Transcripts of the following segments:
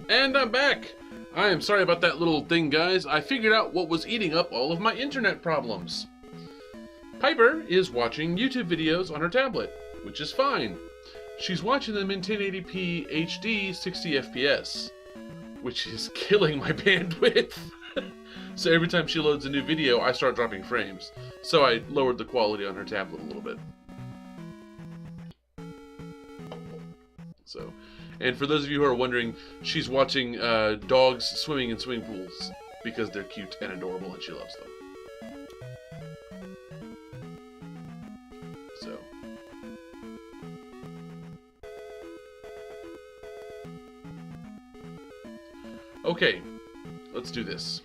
And I'm back! I am sorry about that little thing, guys. I figured out what was eating up all of my internet problems. Piper is watching YouTube videos on her tablet, which is fine. She's watching them in 1080p HD 60 FPS, which is killing my bandwidth. So every time she loads a new video, I start dropping frames. So I lowered the quality on her tablet a little bit. So, and for those of you who are wondering, she's watching dogs swimming in swimming pools because they're cute and adorable and she loves them. So. Okay, let's do this.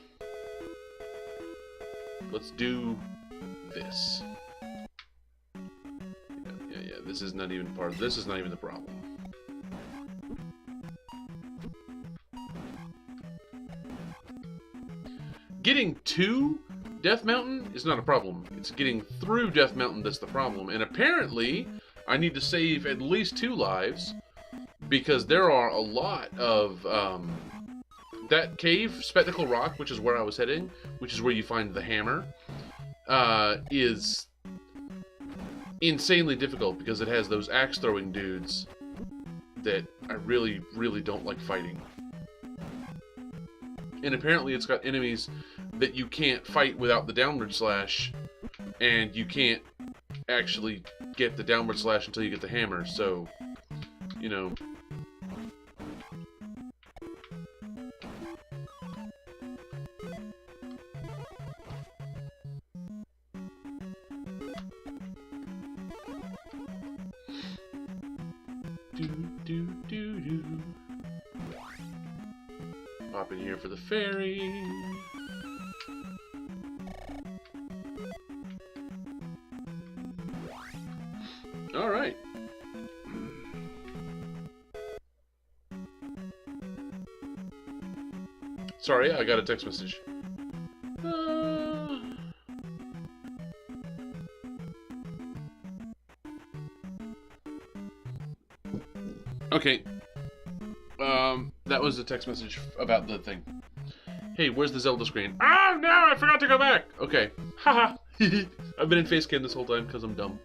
Let's do this. Yeah, this is not even part of this, is not even the problem. Getting to Death Mountain is not a problem. It's getting through Death Mountain that's the problem. And apparently, I need to save at least 2 lives because there are a lot of that cave, Spectacle Rock, which is where I was heading, which is where you find the hammer, is insanely difficult because it has those axe-throwing dudes that I really, really don't like fighting. And apparently it's got enemies that you can't fight without the downward slash, and you can't actually get the downward slash until you get the hammer, so, you know. Pop in here for the ferry. Alright. Sorry, I got a text message. Okay. That was a text message about the thing. Hey, where's the Zelda screen? Oh no, I forgot to go back! Okay. Haha. I've been in facecam this whole time because I'm dumb.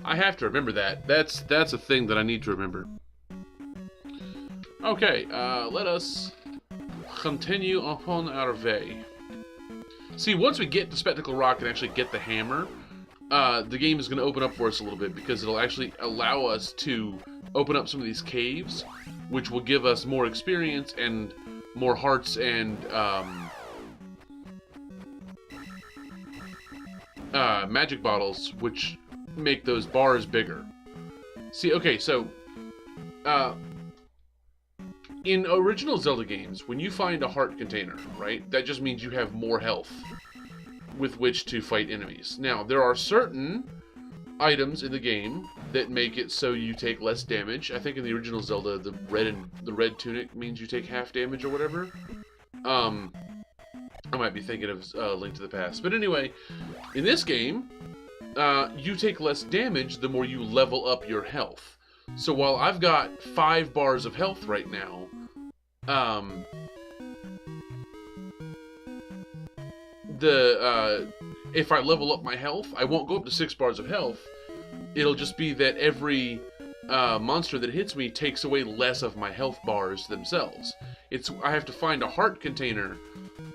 I have to remember that. That's a thing that I need to remember. Okay, let us continue upon our way. See, once we get to Spectacle Rock and actually get the hammer, the game is going to open up for us a little bit because it'll actually allow us to open up some of these caves, which will give us more experience and more hearts and magic bottles, which make those bars bigger. See, okay, so in original Zelda games, when you find a heart container, right, that just means you have more health with which to fight enemies. Now, there are certain items in the game that make it so you take less damage. I think in the original Zelda, the red tunic means you take half damage or whatever. I might be thinking of Link to the Past. But anyway, in this game, you take less damage the more you level up your health. So while I've got 5 bars of health right now, if I level up my health, I won't go up to 6 bars of health. It'll just be that every monster that hits me takes away less of my health bars themselves. I have to find a heart container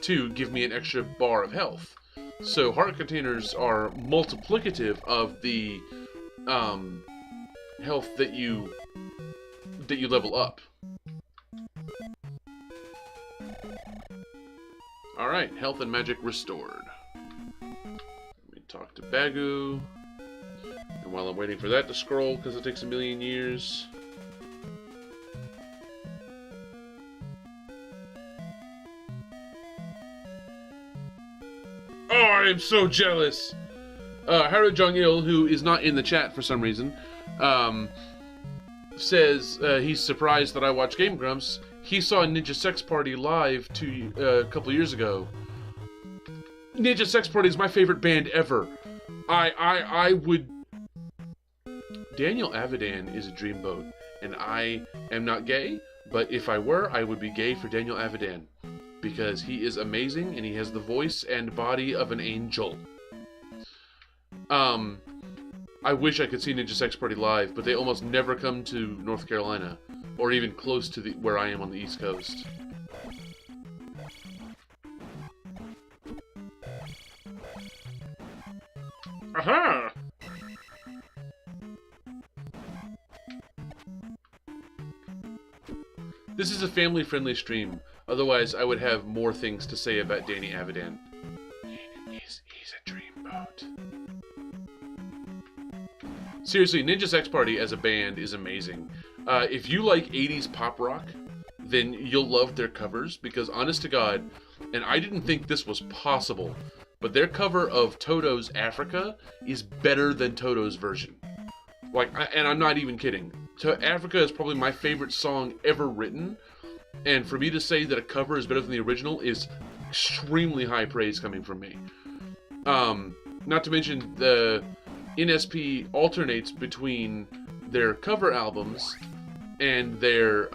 to give me an extra bar of health. So heart containers are multiplicative of the health that you level up. Alright, health and magic restored. Let me talk to Bagu. And while I'm waiting for that to scroll, because it takes a million years... Oh, I am so jealous! Haru Jong-il, who is not in the chat for some reason, says he's surprised that I watch Game Grumps. He saw Ninja Sex Party live a couple years ago. Ninja Sex Party is my favorite band ever. I would... Daniel Avidan is a dreamboat, and I am not gay, But if I were, I would be gay for Daniel Avidan. Because he is amazing, and he has the voice and body of an angel. I wish I could see Ninja Sex Party live, but they almost never come to North Carolina, or even close to where I am on the East Coast. Aha! This is a family-friendly stream. Otherwise, I would have more things to say about Danny Avidan. He's a dreamboat. Seriously, Ninja Sex Party as a band is amazing. If you like 80s pop rock, then you'll love their covers, because honest to God, and I didn't think this was possible, but their cover of Toto's Africa is better than Toto's version. And I'm not even kidding. Africa is probably my favorite song ever written, and for me to say that a cover is better than the original is extremely high praise coming from me. Not to mention, the NSP alternates between their cover albums and their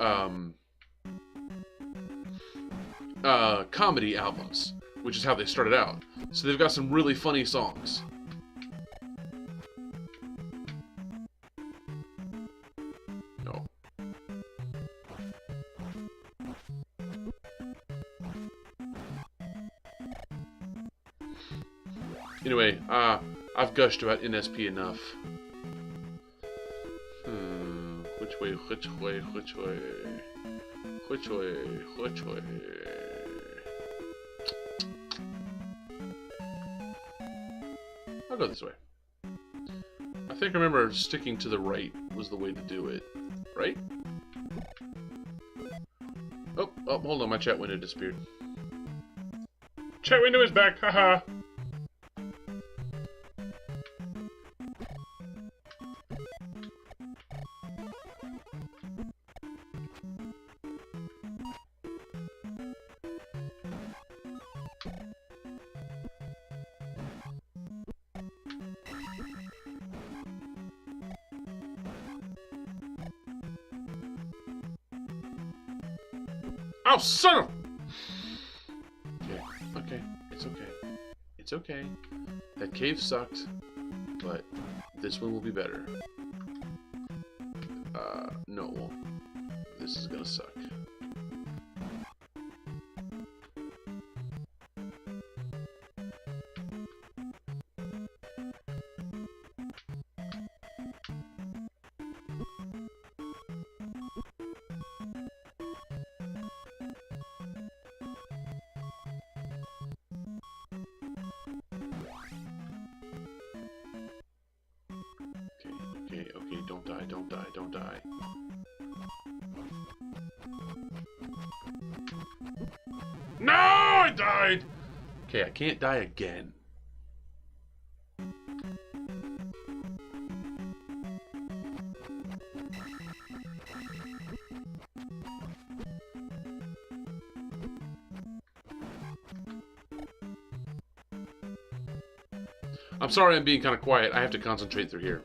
comedy albums, which is how they started out. So they've got some really funny songs. No. Anyway, I've gushed about NSP enough. Which way, which way, which way? Which way, which way? I'll go this way. I think I remember sticking to the right was the way to do it. Right? Oh, hold on, my chat window disappeared. Chat window is back, haha! Oh, son of... Okay, it's okay. It's okay. That cave sucked, but this one will be better. No it won't. This is gonna suck. Okay, don't die, don't die, don't die. No, I died! Okay, I can't die again. I'm sorry I'm being kind of quiet. I have to concentrate through here.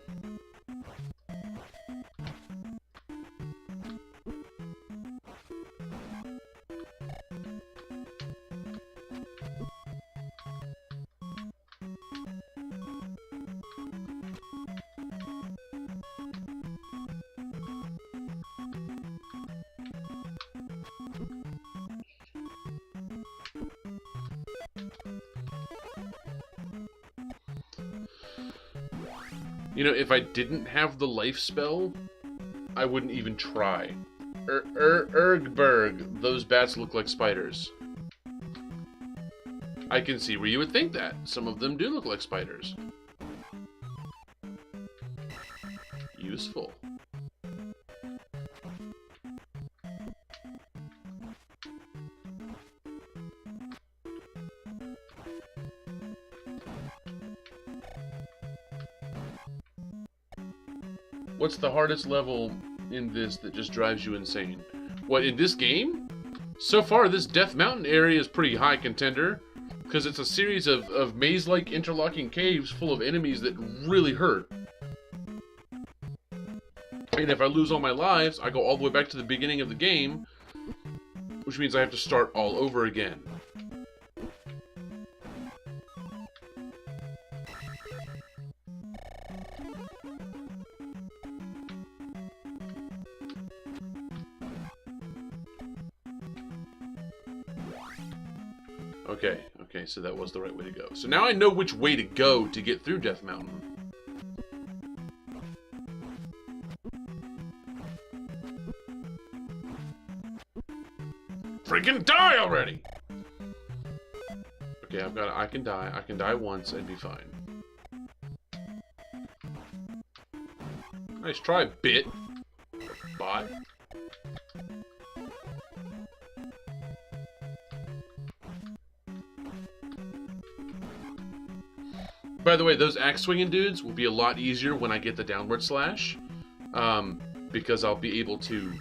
You know, if I didn't have the life spell, I wouldn't even try. Ergberg, those bats look like spiders. I can see where you would think that. Some of them do look like spiders. Useful. What's the hardest level in this that just drives you insane? What, in this game? So far, this Death Mountain area is pretty high contender, because it's a series of maze-like interlocking caves full of enemies that really hurt. And if I lose all my lives, I go all the way back to the beginning of the game, which means I have to start all over again. Okay, so that was the right way to go. So now I know which way to go to get through Death Mountain. Freaking die already! Okay, I can die. I can die once and be fine. Nice try, bit. Bye. By the way, those axe swinging dudes will be a lot easier when I get the downward slash, because I'll be able to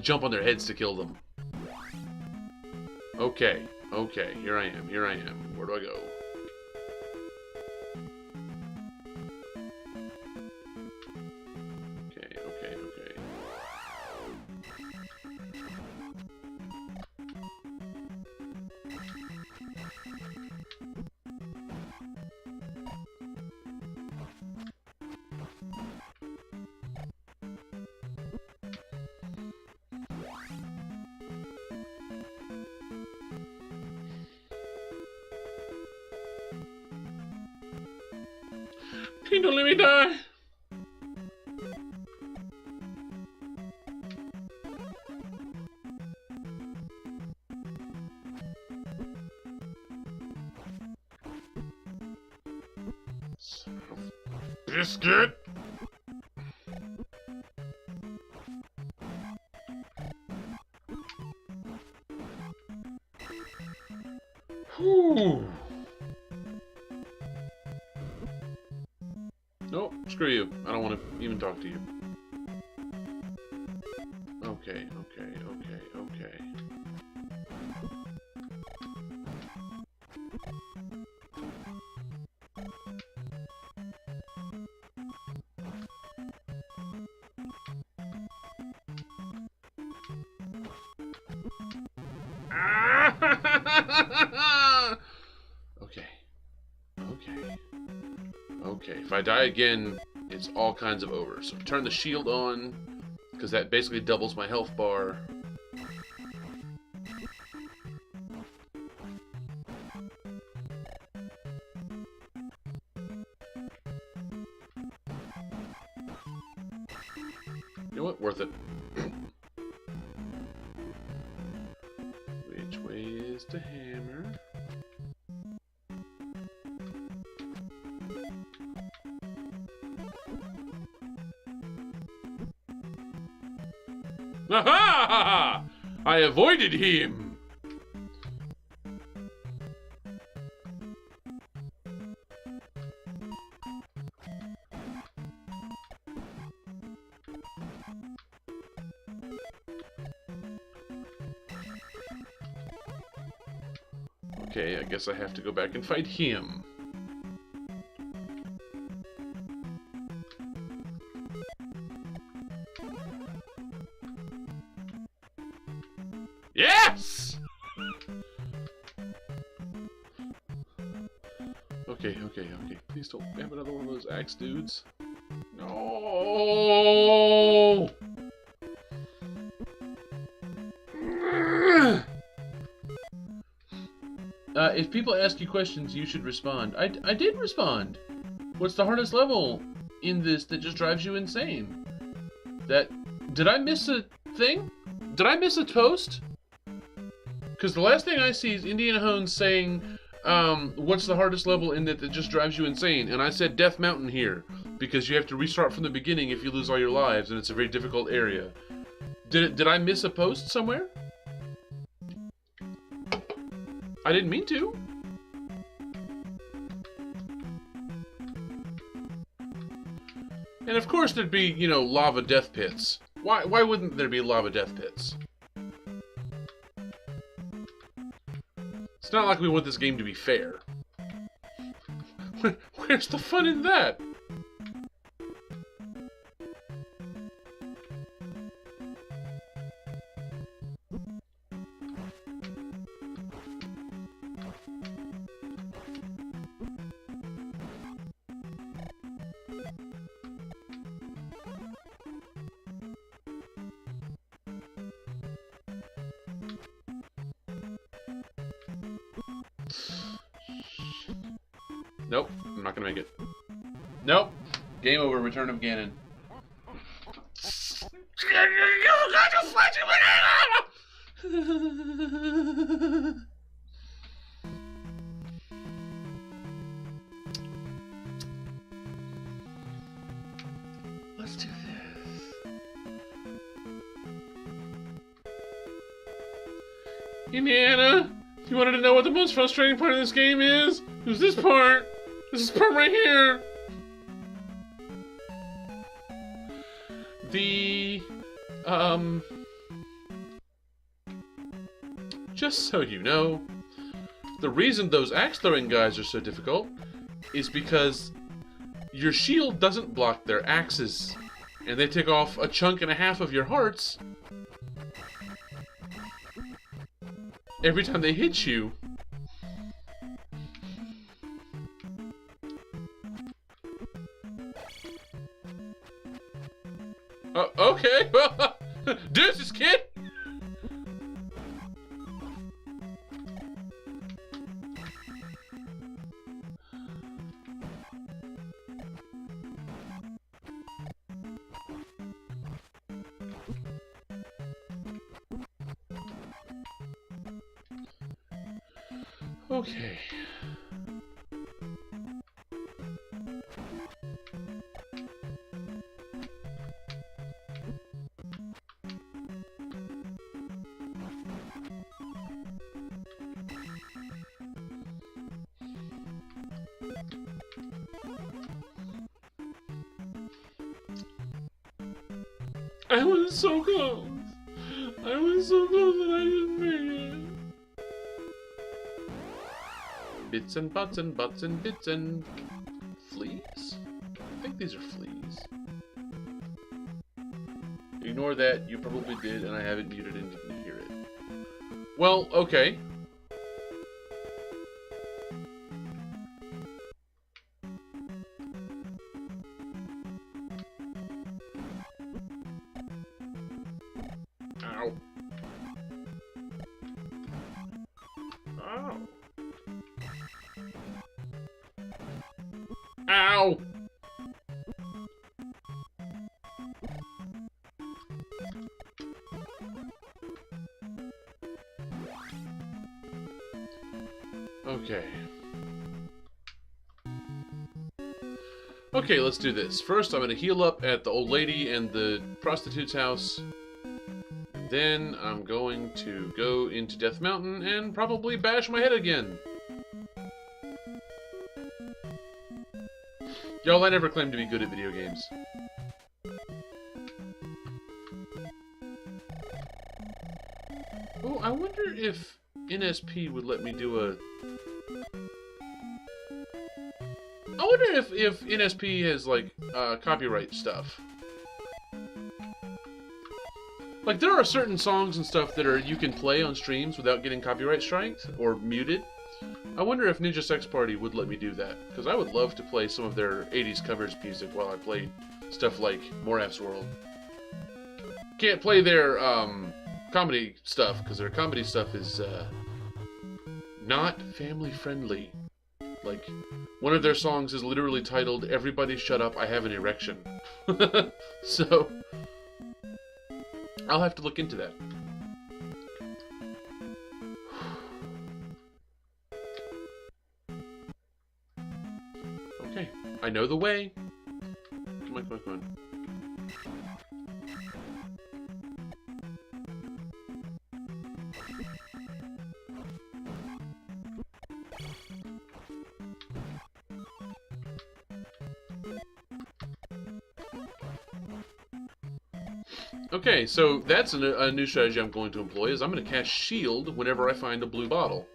jump on their heads to kill them. Okay, here I am. Where do I go? Okay. Please don't let me die. Son of a biscuit. Whew. Nope, screw you. I don't want to even talk to you. Okay. Okay, if I die again, it's all kinds of over. So turn the shield on, because that basically doubles my health bar. You know what? Worth it. Which way is the hammer? Aha! I avoided him! Okay, I guess I have to go back and fight him. Yes! Okay. Please don't have another one of those axe dudes. No! If people ask you questions, you should respond. I did respond. What's the hardest level in this that just drives you insane? Did I miss a thing? Did I miss a toast? Because the last thing I see is Indiana Jones saying, what's the hardest level in that just drives you insane? And I said Death Mountain here, because you have to restart from the beginning if you lose all your lives, and it's a very difficult area. Did I miss a post somewhere? I didn't mean to. And of course there'd be, lava death pits. Why wouldn't there be lava death pits? It's not like we want this game to be fair. Where's the fun in that? Nope, I'm not gonna make it. Nope. Game over, Return of Ganon. Let's do this. Indiana, you wanted to know what the most frustrating part of this game is? It was this part. This part right here. Just so you know, the reason those axe-throwing guys are so difficult is because your shield doesn't block their axes, and they take off a chunk and a half of your hearts every time they hit you. Okay. Deuces, kid! Okay. I was so close. I was so close and I didn't make it. Bits and butts and butts and bits and fleas? I think these are fleas. Ignore that, you probably did, and I have it muted and didn't hear it. Well, okay. Ow. Ow. Ow! Okay. Okay, let's do this. First, I'm gonna heal up at the old lady and the prostitute's house. And then I'm going to go into Death Mountain and probably bash my head again. Y'all, I never claimed to be good at video games. Oh, I wonder if NSP would let me do a... I wonder if NSP has, like, copyright stuff. Like, there are certain songs and stuff that you can play on streams without getting copyright striked or muted. I wonder if Ninja Sex Party would let me do that, because I would love to play some of their 80s covers music while I play stuff like Moraf's World. Can't play their comedy stuff, because their comedy stuff is not family friendly. Like, one of their songs is literally titled, "Everybody Shut Up, I Have an Erection." So, I'll have to look into that. Okay, I know the way. Come on, come on, come on. Okay, so that's a new strategy I'm going to employ, is I'm going to cast Shield whenever I find a blue bottle.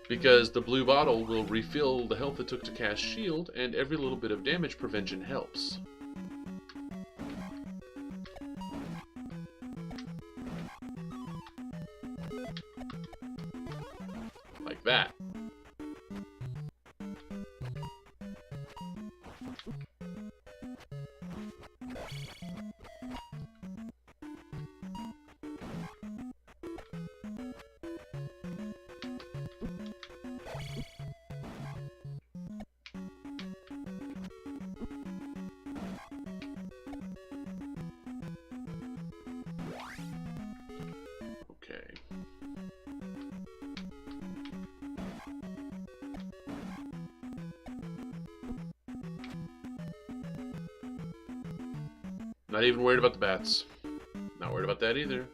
because the blue bottle will refill the health it took to cast shield, and every little bit of damage prevention helps. Like that. Okay. Not even worried about the bats. Not worried about that either.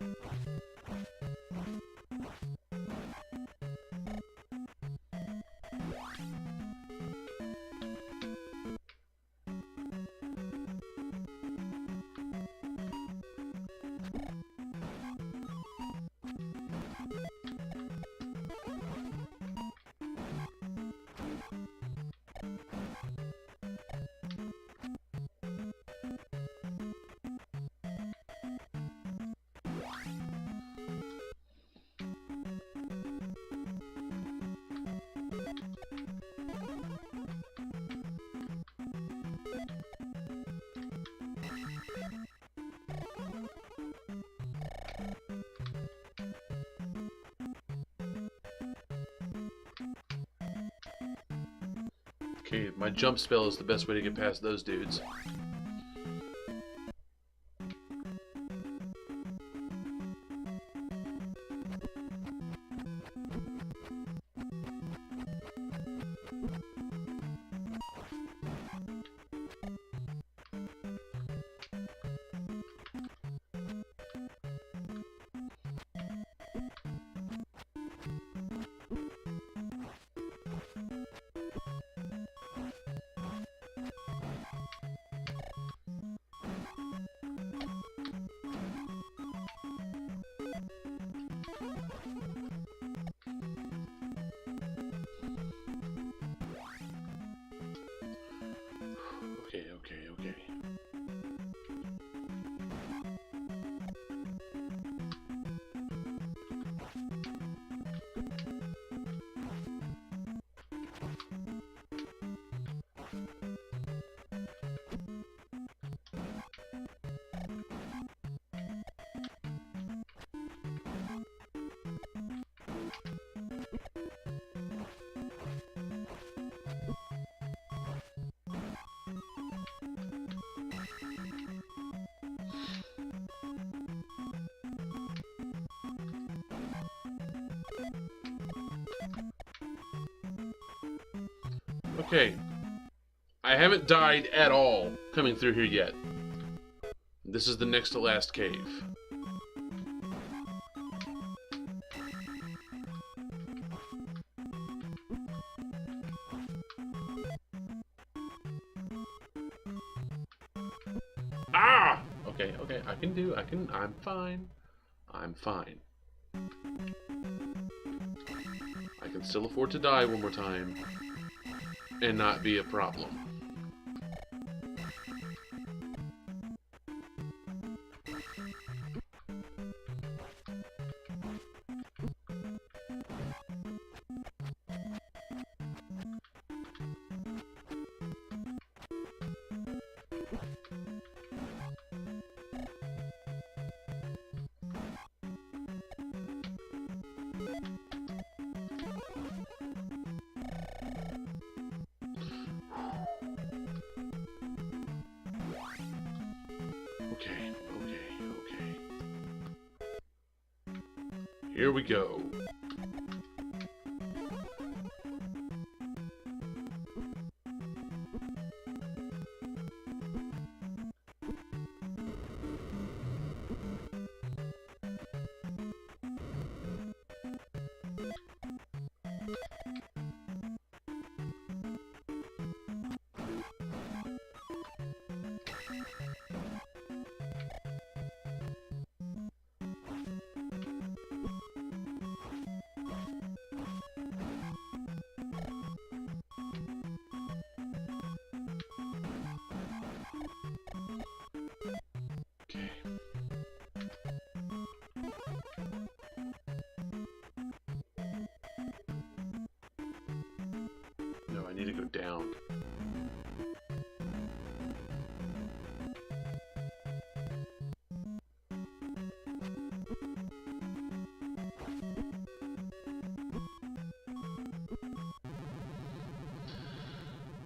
Okay, my jump spell is the best way to get past those dudes. Okay. Okay. I haven't died at all coming through here yet. This is the next to last cave. Ah! Okay, I'm fine. I'm fine. I can still afford to die one more time and not be a problem. Okay. Here we go. Okay. No, I need to go down.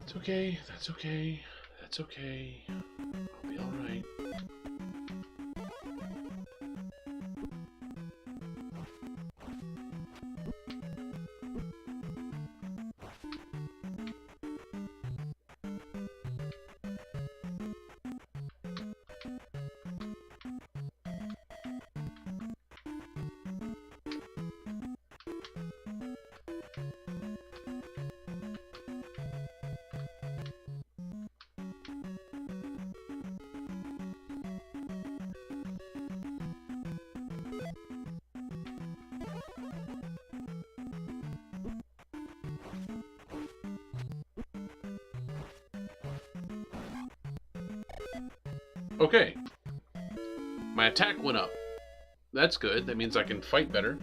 It's okay, that's okay, that's okay. I'll be alright. Okay. My attack went up. That's good. That means I can fight better.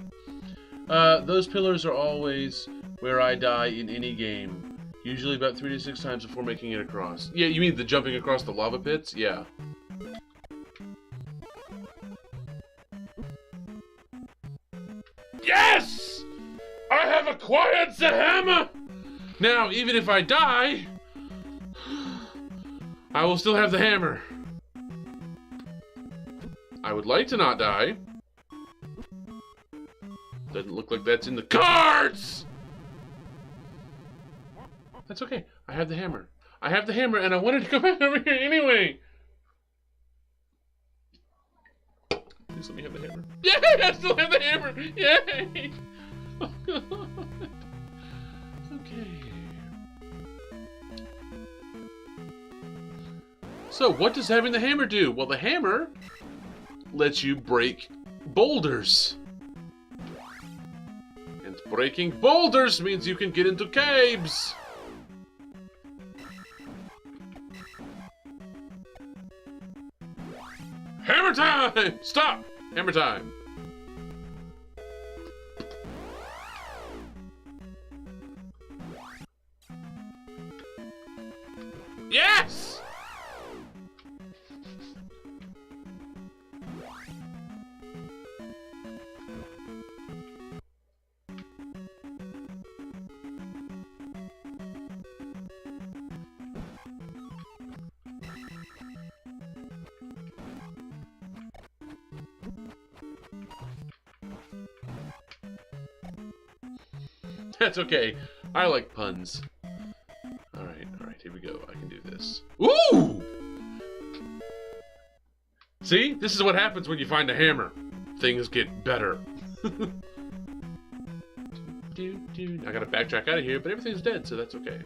Those pillars are always where I die in any game. Usually about 3 to 6 times before making it across. Yeah, you mean the jumping across the lava pits? Yeah. Yes! I have acquired the hammer! Now, even if I die, I will still have the hammer. I would like to not die. Doesn't look like that's in the cards! That's okay. I have the hammer. I have the hammer, and I wanted to go back over here anyway. Please let me have the hammer. Yay! I still have the hammer! Yay! Oh, God. Okay. So, what does having the hammer do? Well, the hammer lets you break boulders. And breaking boulders means you can get into caves. Hammer time! Stop! Hammer time. Yes! That's okay. I like puns. Alright, here we go. I can do this. Ooh! See? This is what happens when you find a hammer. Things get better. I gotta backtrack out of here, but everything's dead, so that's okay.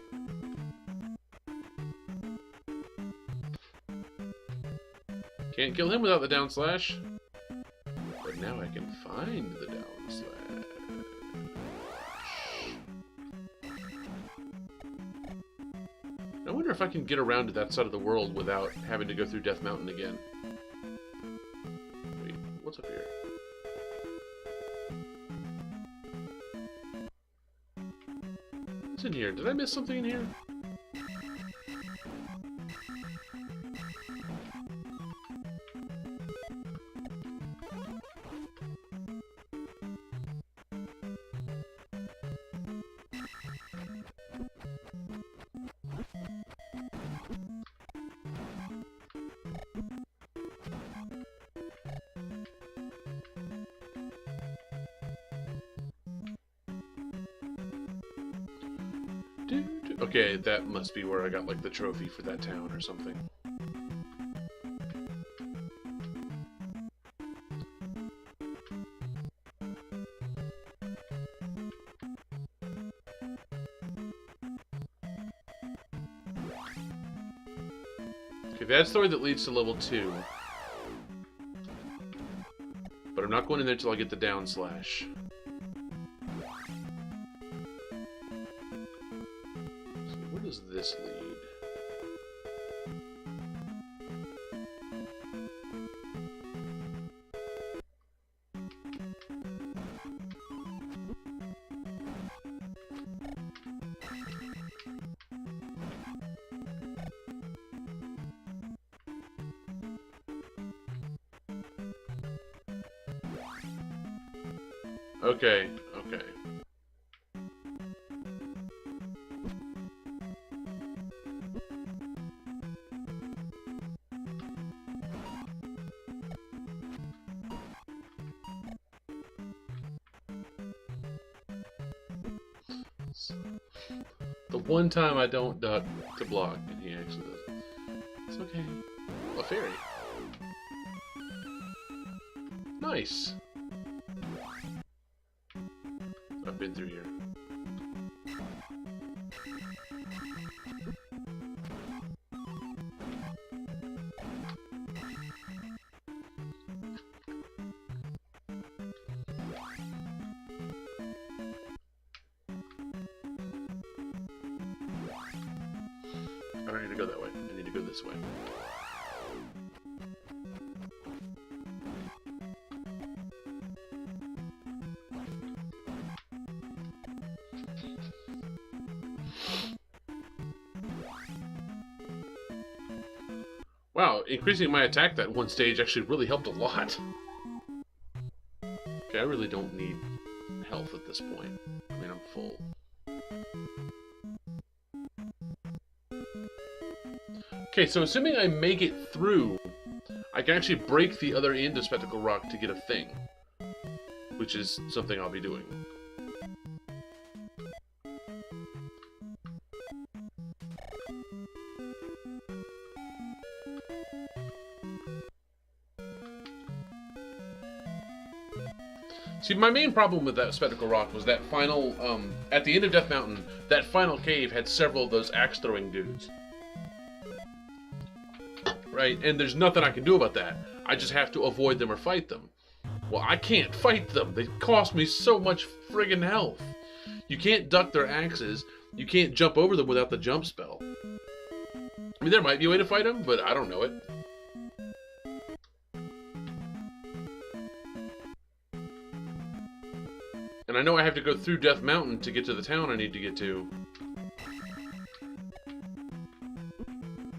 Can't kill him without the down slash. But now I can find the down slash. I wonder if I can get around to that side of the world without having to go through Death Mountain again. Wait, what's up here? What's in here? Did I miss something in here? Okay, that must be where I got, like, the trophy for that town or something. Okay, that's the way that leads to level 2. But I'm not going in there till I get the down slash. Does this lead? Okay, okay. The one time I don't duck to block, and he actually does. It's okay. A fairy. Nice. I've been through here. I don't need to go that way. I need to go this way. Wow, increasing my attack that one stage actually really helped a lot. Okay, I really don't need health at this point. I mean, I'm full. Okay, so assuming I make it through, I can actually break the other end of Spectacle Rock to get a thing. Which is something I'll be doing. See, my main problem with that Spectacle Rock was that final, at the end of Death Mountain, that final cave had several of those axe-throwing dudes. Right? And there's nothing I can do about that. I just have to avoid them or fight them. Well, I can't fight them. They cost me so much friggin' health. You can't duck their axes. You can't jump over them without the jump spell. I mean, there might be a way to fight them, but I don't know it. And I know I have to go through Death Mountain to get to the town I need to get to.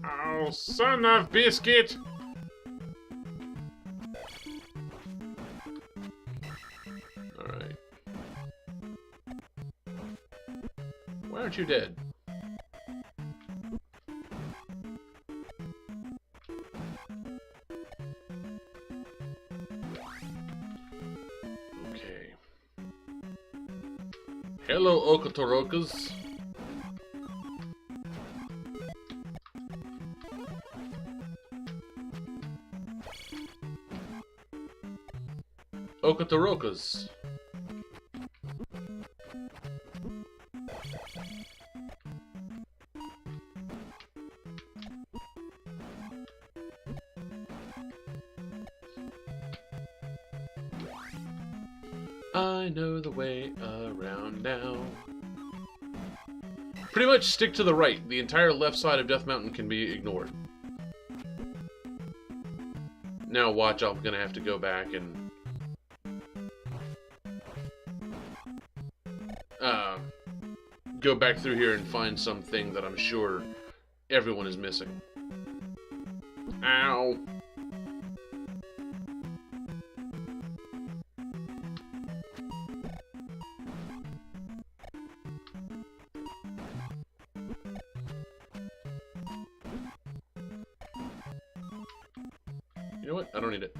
Oh, son of biscuit! Alright. Why aren't you dead? Hello, Okotorokas. Okotorokas. I know the way around now. Pretty much stick to the right. The entire left side of Death Mountain can be ignored. Now watch, I'm gonna have to go back and go back through here and find something that I'm sure everyone is missing. Ow. You know what? I don't need it.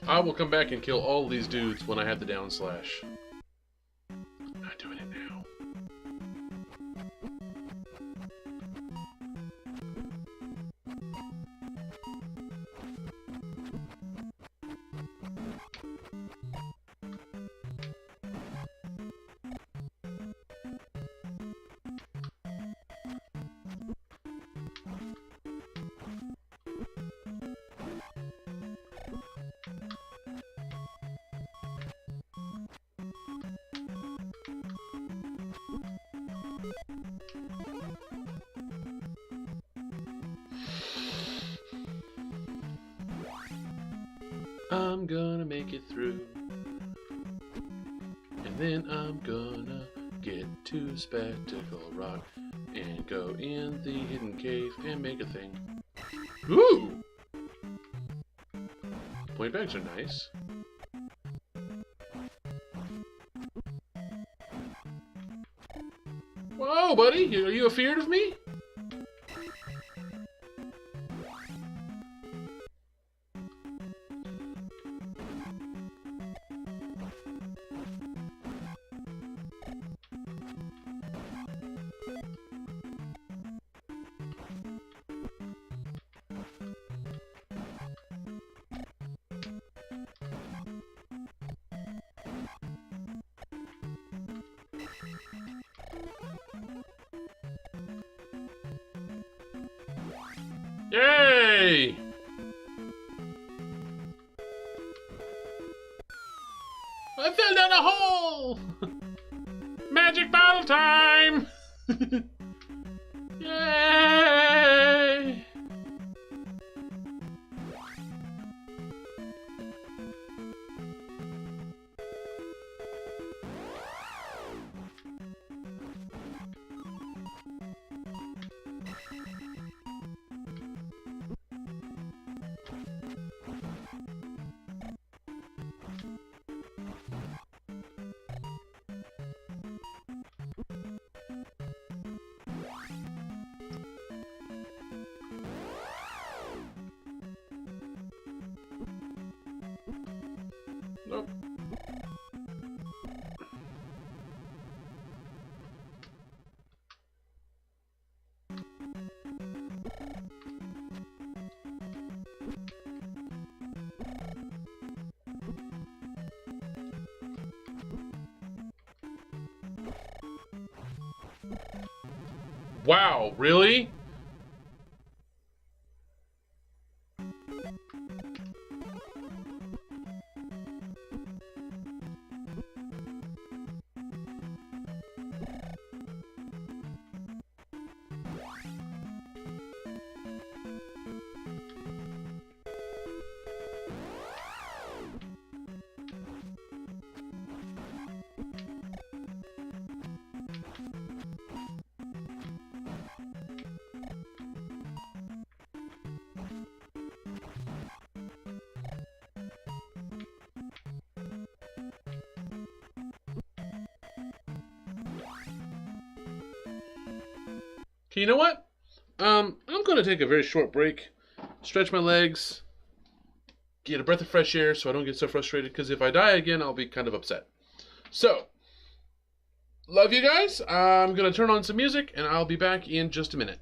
I will come back and kill all these dudes when I have the down slash. I'm not doing it now. I'm gonna make it through. And then I'm gonna get to Spectacle Rock and go in the hidden cave and make a thing. Ooh! Point bags are nice. Whoa, buddy! Are you afeard of me? Yay! I fell down a hole! Magic bottle time! Yay! Nope. Wow, really? Okay, you know what? I'm gonna take a very short break, stretch my legs, get a breath of fresh air so I don't get so frustrated, because if I die again, I'll be kind of upset. So, love you guys. I'm gonna turn on some music, and I'll be back in just a minute.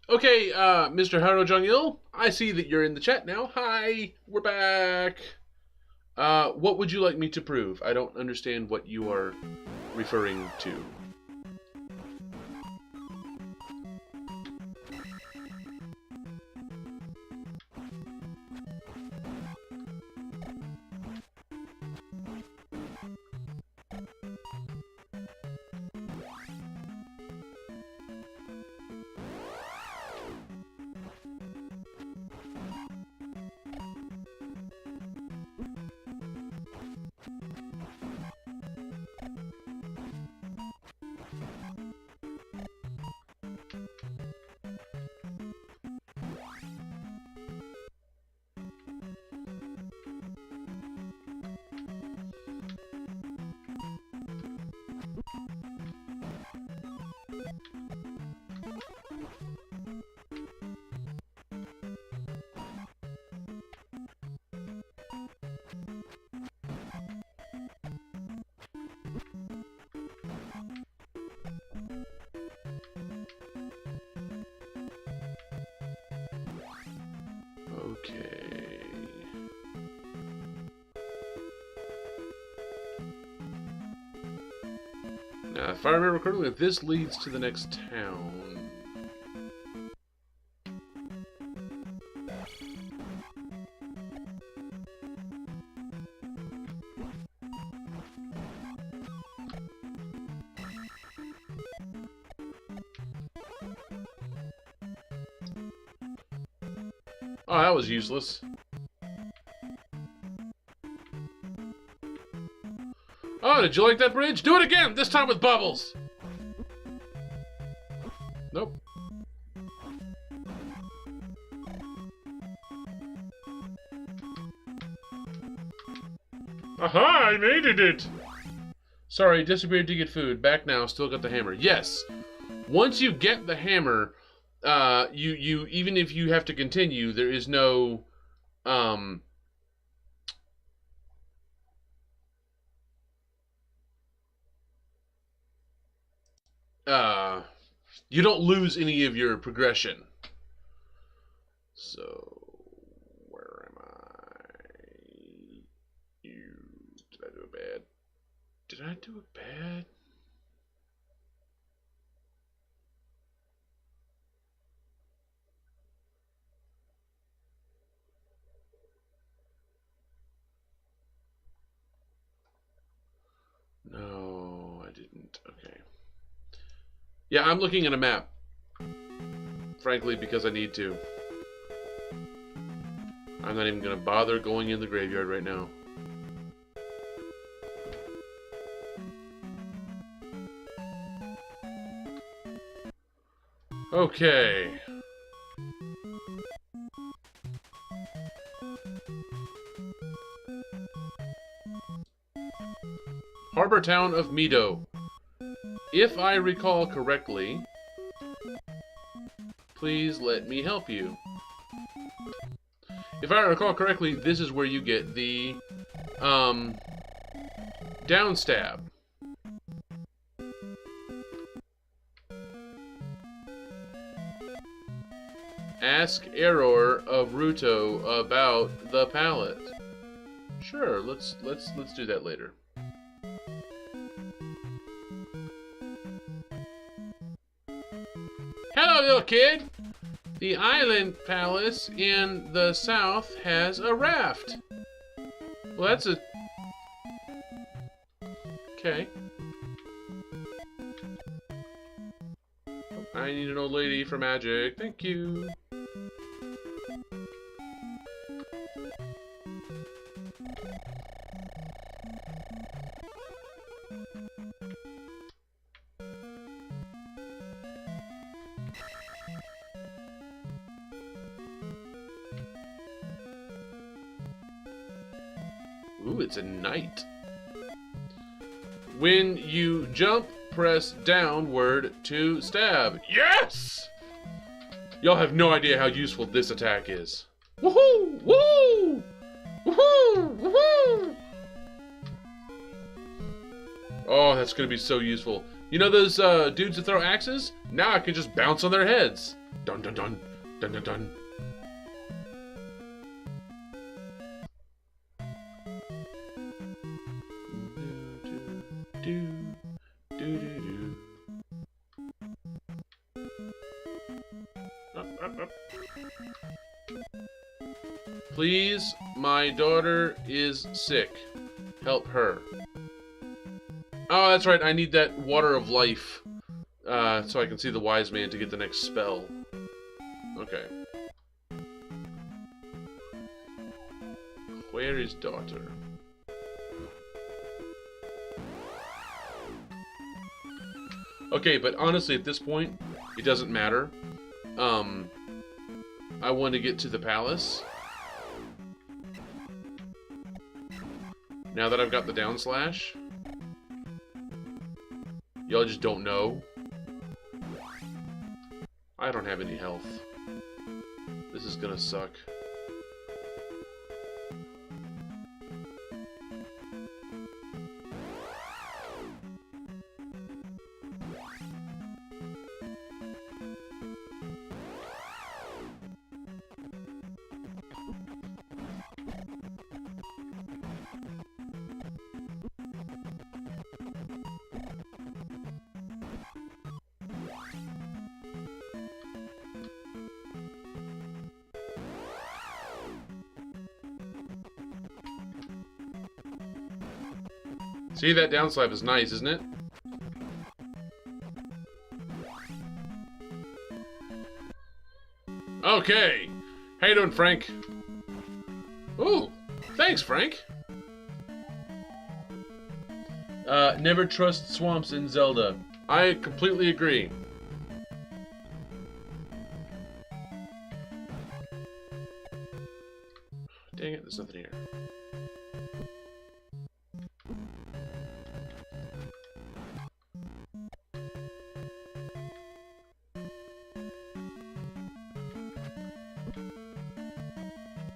Okay, Mr. Haro Jung-il, I see that you're in the chat now. Hi, we're back. What would you like me to prove? I don't understand what you are referring to. Okay. Now, if I remember correctly, this leads to the next town. Oh, that was useless. Oh, did you like that bridge? Do it again! This time with bubbles! Nope. Aha! I made it! Sorry, disappeared to get food. Back now, still got the hammer. Yes! Once you get the hammer, you even if you have to continue, there is no, you don't lose any of your progression. So, where am I? Did I do it bad? Did I do it bad? No, I didn't. Okay. Yeah, I'm looking at a map. Frankly, because I need to. I'm not even going to bother going in the graveyard right now. Okay. Harbor town of Mido. If I recall correctly, please let me help you. If I recall correctly, this is where you get the down stab. Ask Error of Ruto about the pallet. Sure, let's do that later. Hello, little kid. The island palace in the south has a raft. Well, that's a... Okay. I need an old lady for magic. Thank you. Ooh, it's a knight. When you jump, press downward to stab. Yes! Y'all have no idea how useful this attack is. Woohoo! Woo! Woohoo! Woohoo! Oh, that's gonna be so useful. You know those dudes that throw axes? Now I can just bounce on their heads. Dun dun dun. Dun dun dun. up. Please, my daughter is sick. Help her. Oh, that's right. I need that water of life. So I can see the wise man to get the next spell. Okay. Where is daughter? Okay, but honestly, at this point, it doesn't matter. I want to get to the palace. Now that I've got the down slash. Y'all just don't know. I don't have any health. This is gonna suck. See, that down slab is nice, isn't it? Okay. How you doing, Frank? Ooh, thanks, Frank. Never trust swamps in Zelda. I completely agree. Dang it, there's nothing here.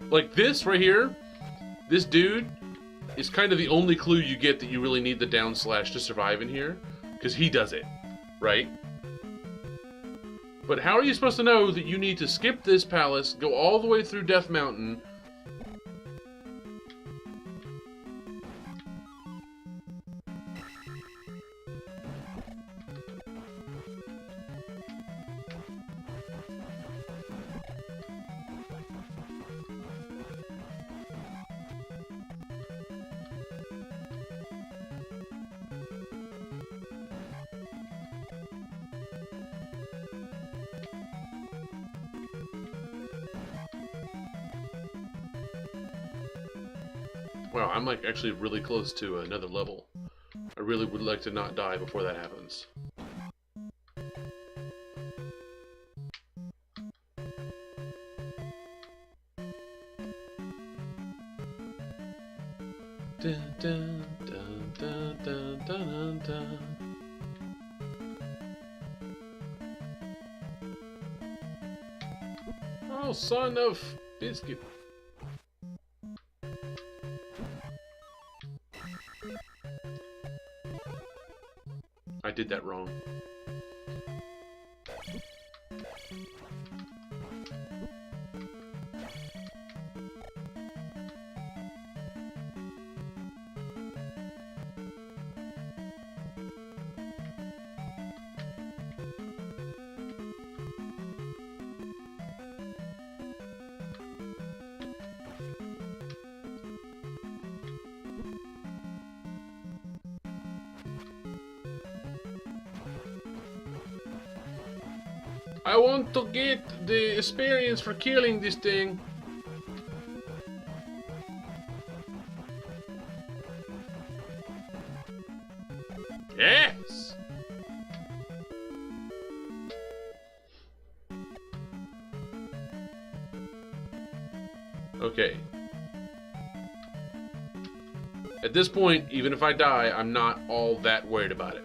Like this right here, this dude is kind of the only clue you get that you really need the down slash to survive in here, because he does it, right? But how are you supposed to know that you need to skip this palace, go all the way through Death Mountain? Wow, I'm like actually really close to another level. I really would like to not die before that happens. Dun, dun, dun, dun, dun, dun, dun. Oh, son of biscuit. I did that wrong. I want to get the experience for killing this thing. Yes! Okay. At this point, even if I die, I'm not all that worried about it.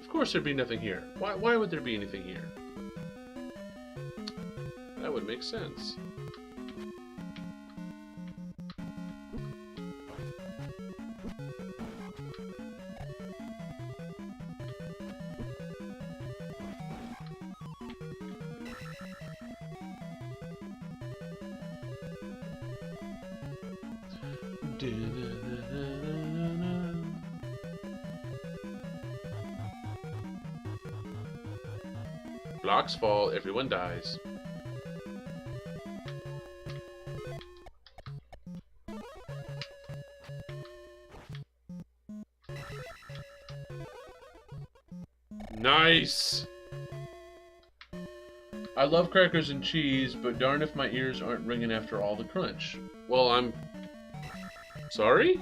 Of course there'd be nothing here. Why would there be anything here? That would would make sense. Blocks fall, everyone dies. Nice! I love crackers and cheese, but darn if my ears aren't ringing after all the crunch. Well, I'm... sorry?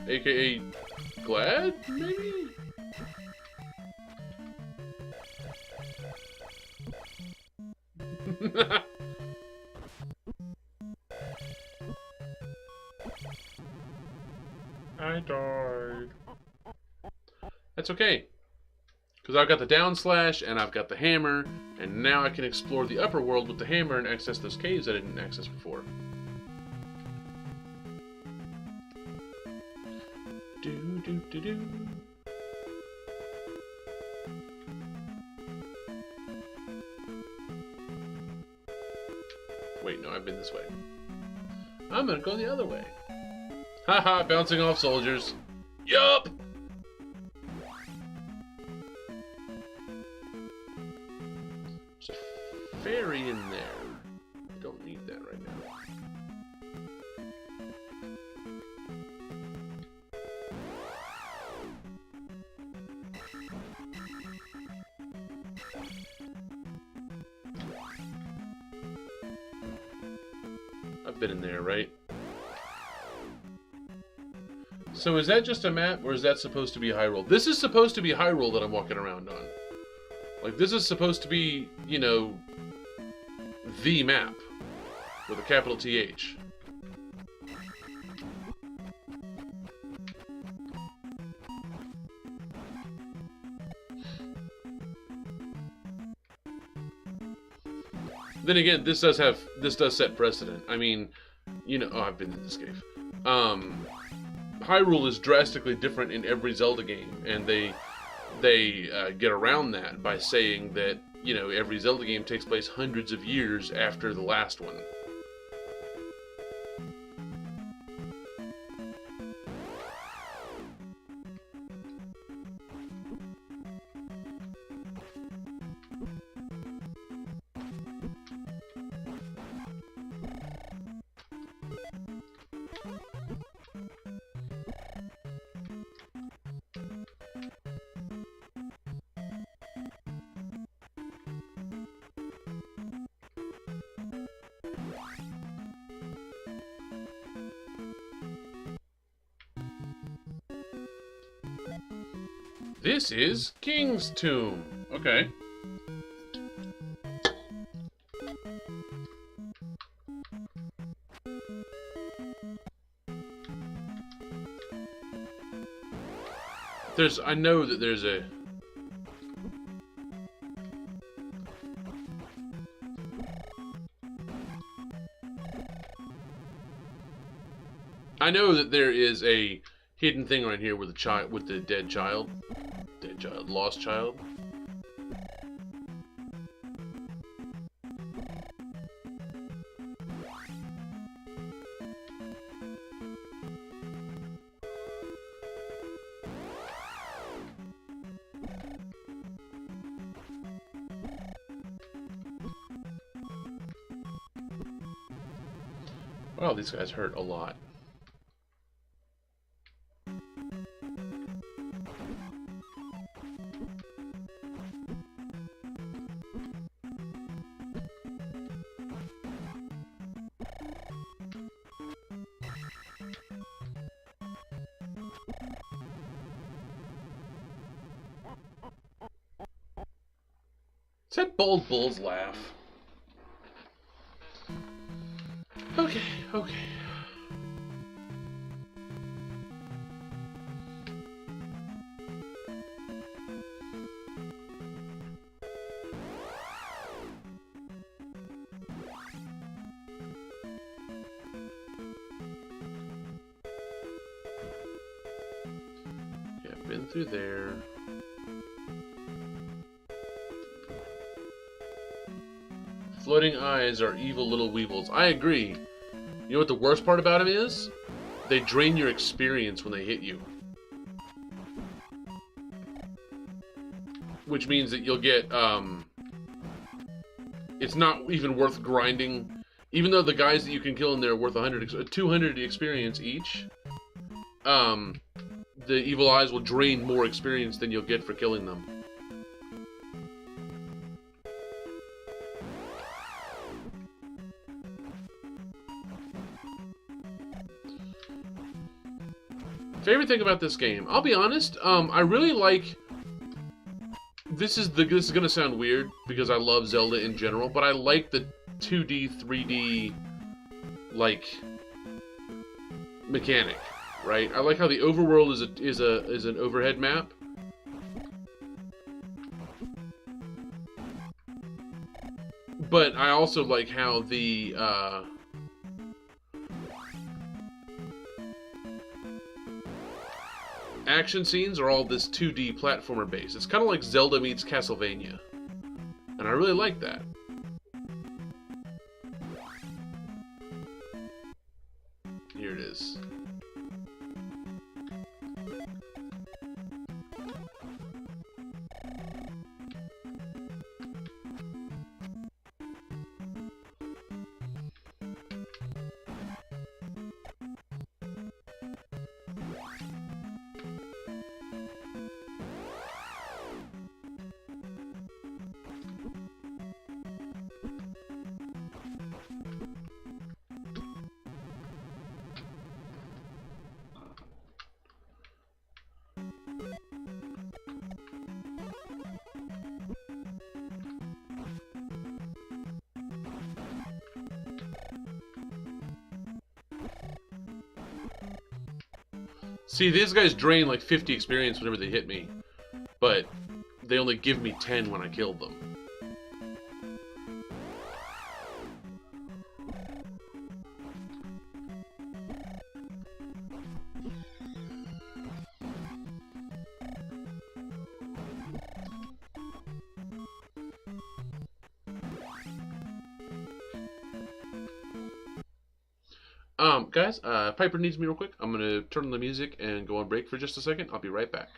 AKA... glad, maybe? I died. That's okay. Because I've got the down slash, and I've got the hammer, and now I can explore the upper world with the hammer and access those caves I didn't access before. Do do do do. Wait, no, I've been this way. I'm gonna go the other way. Haha, bouncing off soldiers. Yup! There's a fairy in there. I don't need that right now. I've been in there, right? So is that just a map, or is that supposed to be Hyrule? This is supposed to be Hyrule that I'm walking around on. Like, this is supposed to be, you know, the map. With a capital TH. Then again, this does set precedent. I mean, you know, oh, I've been in this cave. Hyrule is drastically different in every Zelda game, and they get around that by saying that, you know, every Zelda game takes place hundreds of years after the last one. This is King's Tomb. Okay. I know that there's a... I know that there is a hidden thing right here with the dead child. Lost child. Wow, these guys hurt a lot. Is that Bold Bull's laugh? Okay, okay. in through there. Floating eyes are evil little weevils. I agree. You know what the worst part about them is? They drain your experience when they hit you. Which means that you'll get, it's not even worth grinding. Even though the guys that you can kill in there are worth 200 experience each, the evil eyes will drain more experience than you'll get for killing them. Favorite thing about this game, I'll be honest, I really like. This is gonna sound weird because I love Zelda in general, but I like the 2D, 3D like mechanic, right? I like how the overworld is an overhead map. But I also like how the action scenes are all this 2D platformer base. It's kind of like Zelda meets Castlevania. And I really like that. Here it is. See, these guys drain like 50 experience whenever they hit me, but they only give me 10 when I killed them. Guys, Piper needs me real quick. I'm gonna turn on the music and go on break for just a second. I'll be right back.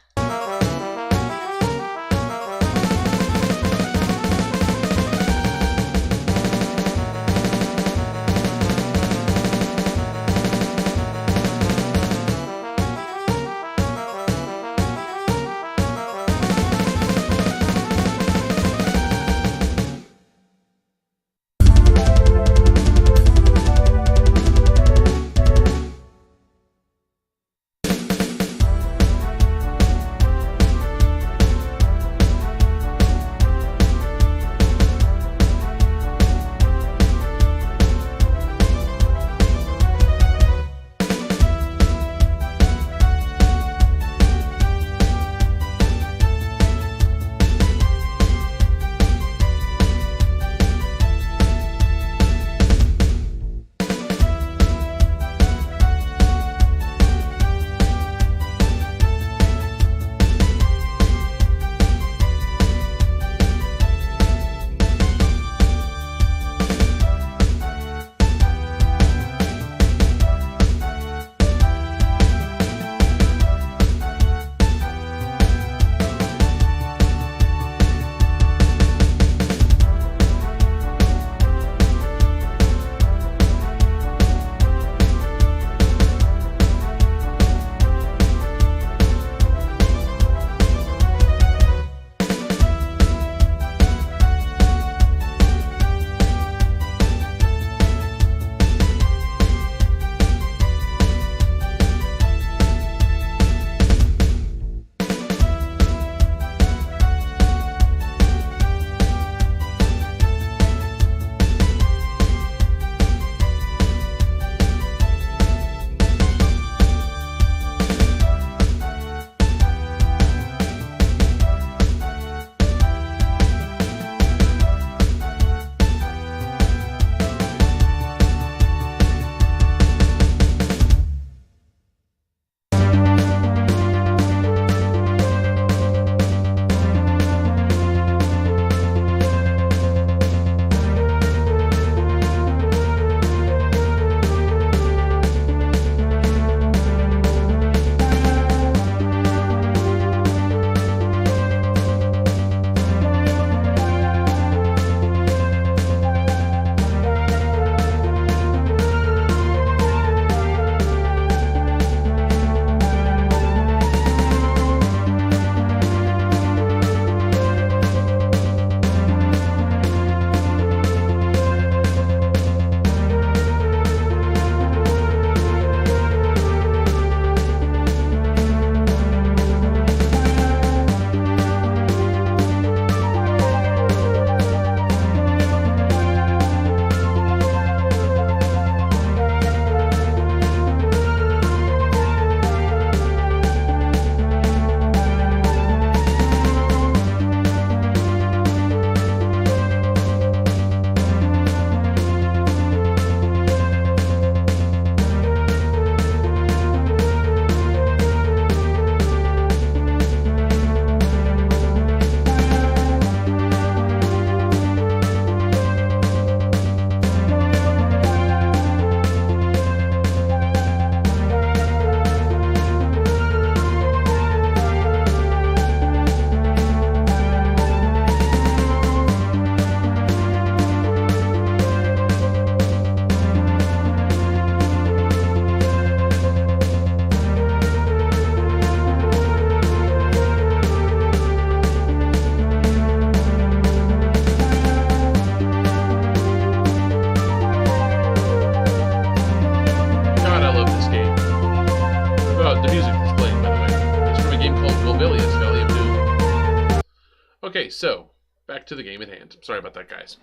Okay, so back to the game at hand. Sorry about that, guys.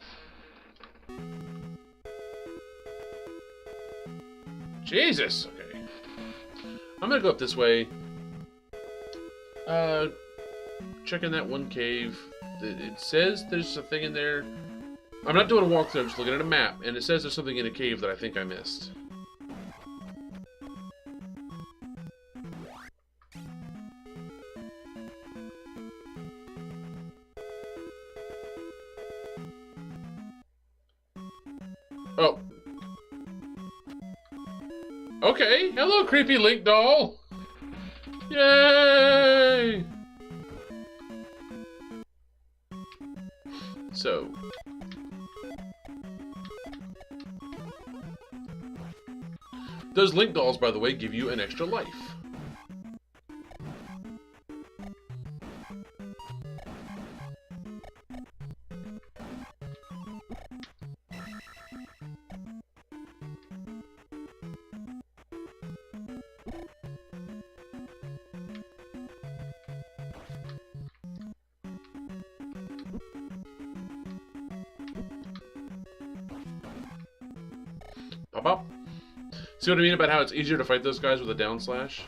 Jesus. Okay. I'm gonna go up this way. Checking that one cave. It says there's a thing in there. I'm not doing a walkthrough, I'm just looking at a map, and it says there's something in a cave that I think I missed. Oh. Okay, hello, creepy Link doll! Yay! So. Those Link dolls, by the way, give you an extra life. Pop up. See what I mean about how it's easier to fight those guys with a down slash?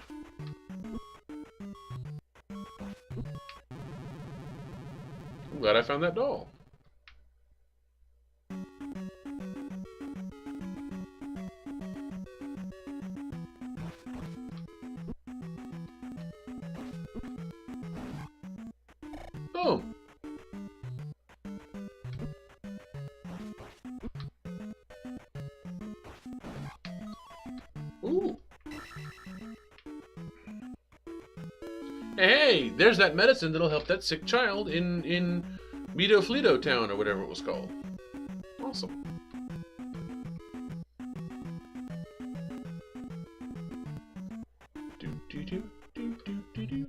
I'm glad I found that doll. Boom. Ooh. Hey, there's that medicine that'll help that sick child in Meadow Town or whatever it was called. Awesome. Do do do do do do do.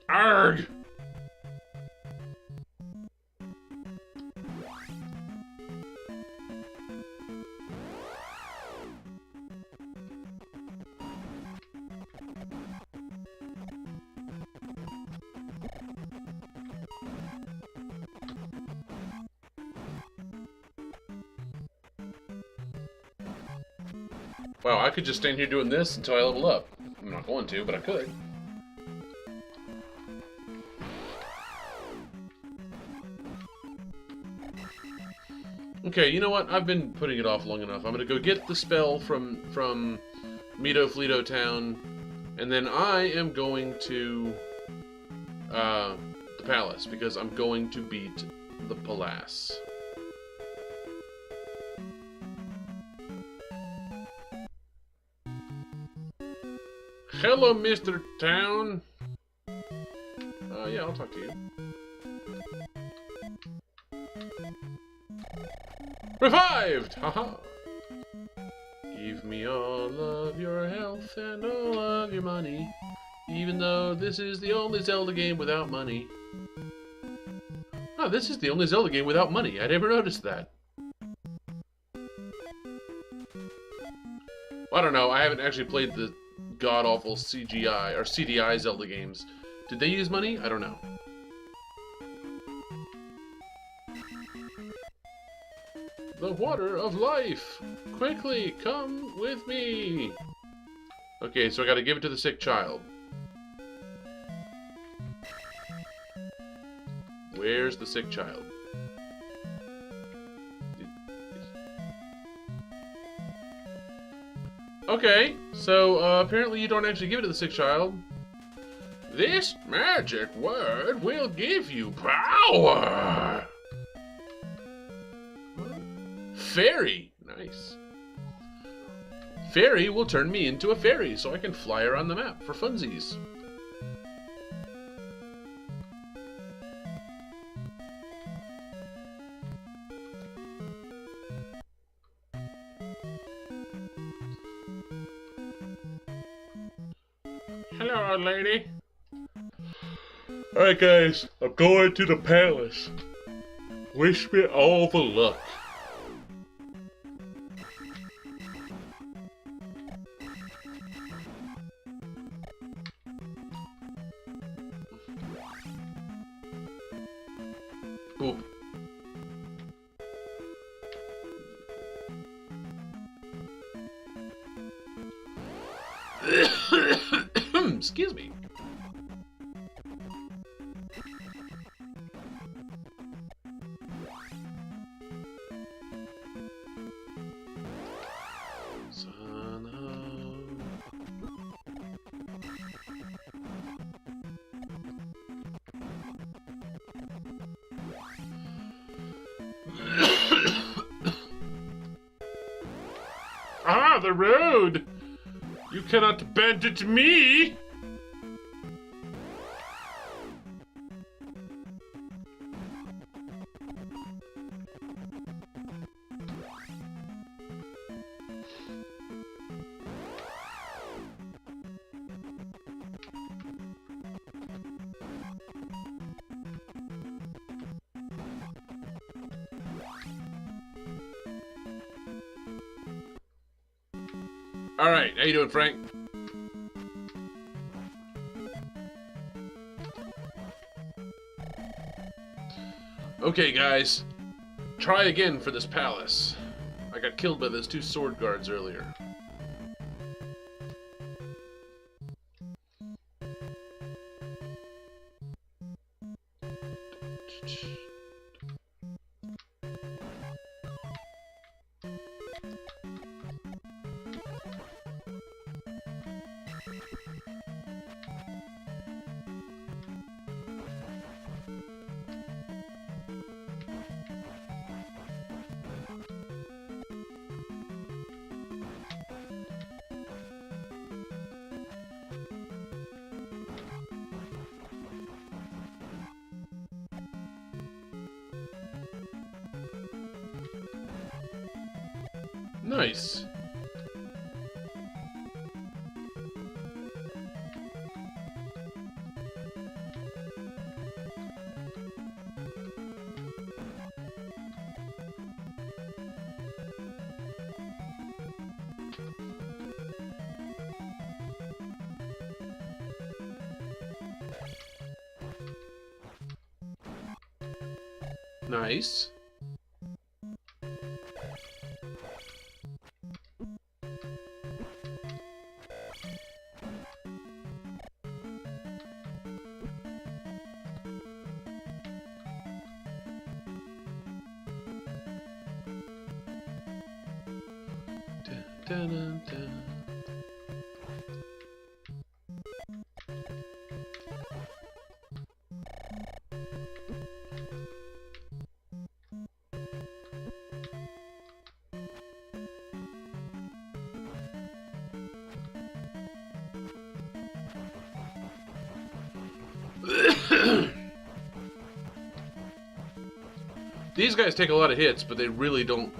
Arg! Wow, I could just stand here doing this until I level up. I'm not going to, but I could. Okay, you know what? I've been putting it off long enough. I'm gonna go get the spell from Meadow Town, and then I am going to the palace because I'm going to beat the palace. Hello, Mr. Town. Yeah, I'll talk to you. Revived! Haha! Give me all of your health and all of your money, even though this is the only Zelda game without money. Oh, this is the only Zelda game without money. I never noticed that. Well, I don't know. I haven't actually played the god-awful CGI or CDI Zelda games. Did they use money? I don't know. The water of life! Quickly, come with me! Okay, so I gotta give it to the sick child. Where's the sick child? Okay, so apparently you don't actually give it to the sick child. This magic word will give you power! Fairy! Nice. Fairy will turn me into a fairy so I can fly around the map for funsies. Hello, old lady. Alright guys, I'm going to the palace. Wish me all the luck. Boop. Excuse me. Son Ah, the road! You cannot bandage me! Alright, how you doing, Frank? Okay, guys. Try again for this palace. I got killed by those 2 sword guards earlier. Nice. Nice. Dun, dun, dun. These guys take a lot of hits, but they really don't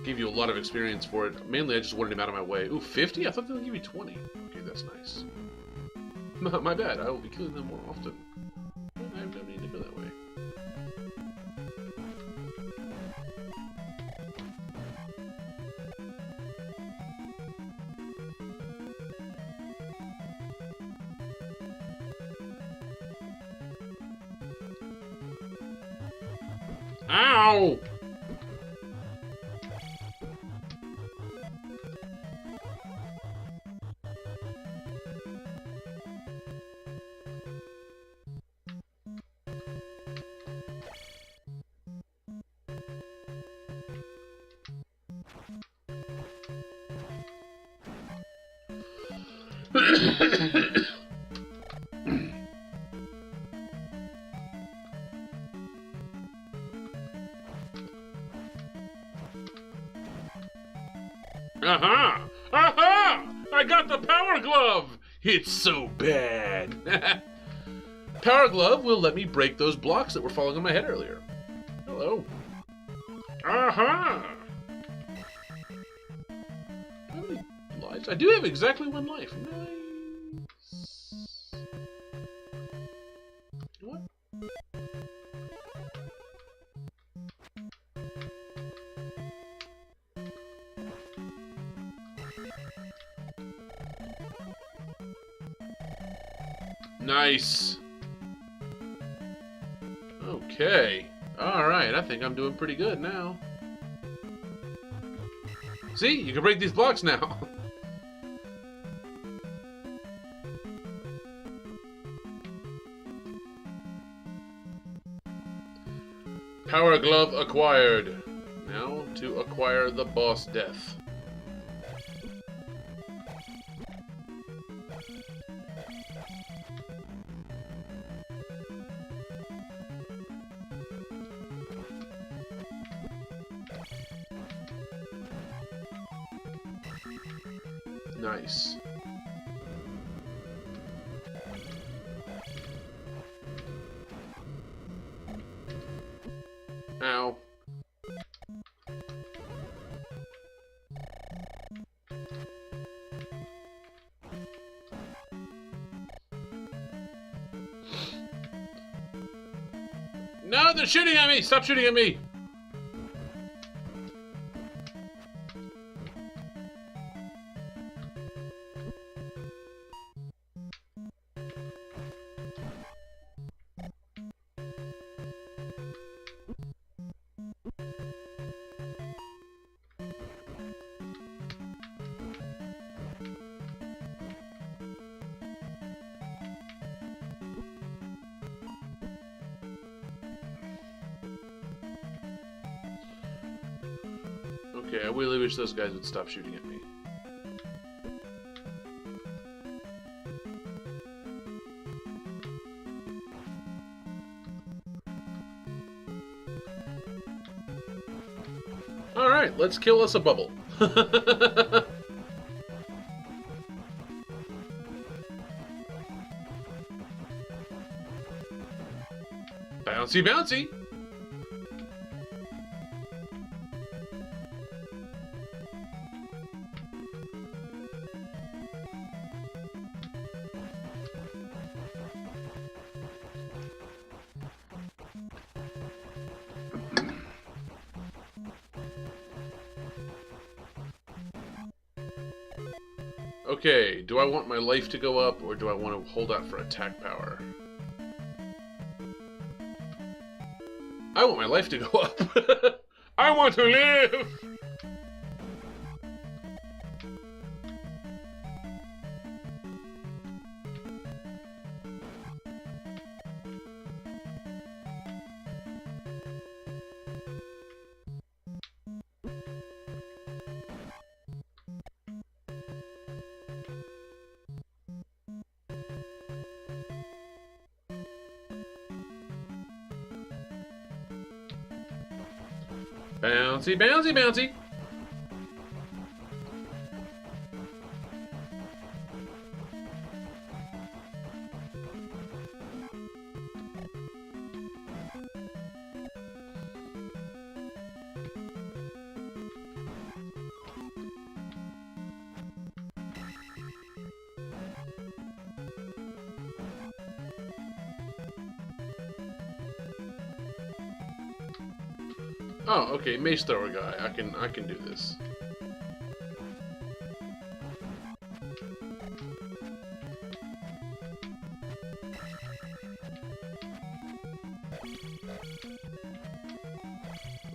give you a lot of experience for it. Mainly, I just wanted him out of my way. Ooh, 50? I thought they'd give me 20. Okay, that's nice. My bad. I will be killing them more often. I have no need to go that way. Ow! Aha! Aha! I got the Power Glove! It's so bad. Power Glove will let me break those blocks that were falling on my head earlier. Hello. Aha! How many lives? I do have exactly 1 life. Nice. What? Nice. Okay. Alright, I think I'm doing pretty good now. See? You can break these blocks now. Power Glove acquired. Now to acquire the boss death. Nice. Ow. No, they're shooting at me! Stop shooting at me! Okay, I really wish those guys would stop shooting at me. Alright, let's kill us a bubble. Bouncy, bouncy! Okay, do I want my life to go up, or do I want to hold out for attack power? I want my life to go up. I want to live! Bouncy, bouncy, bouncy! Oh, okay, mace thrower guy. I can do this.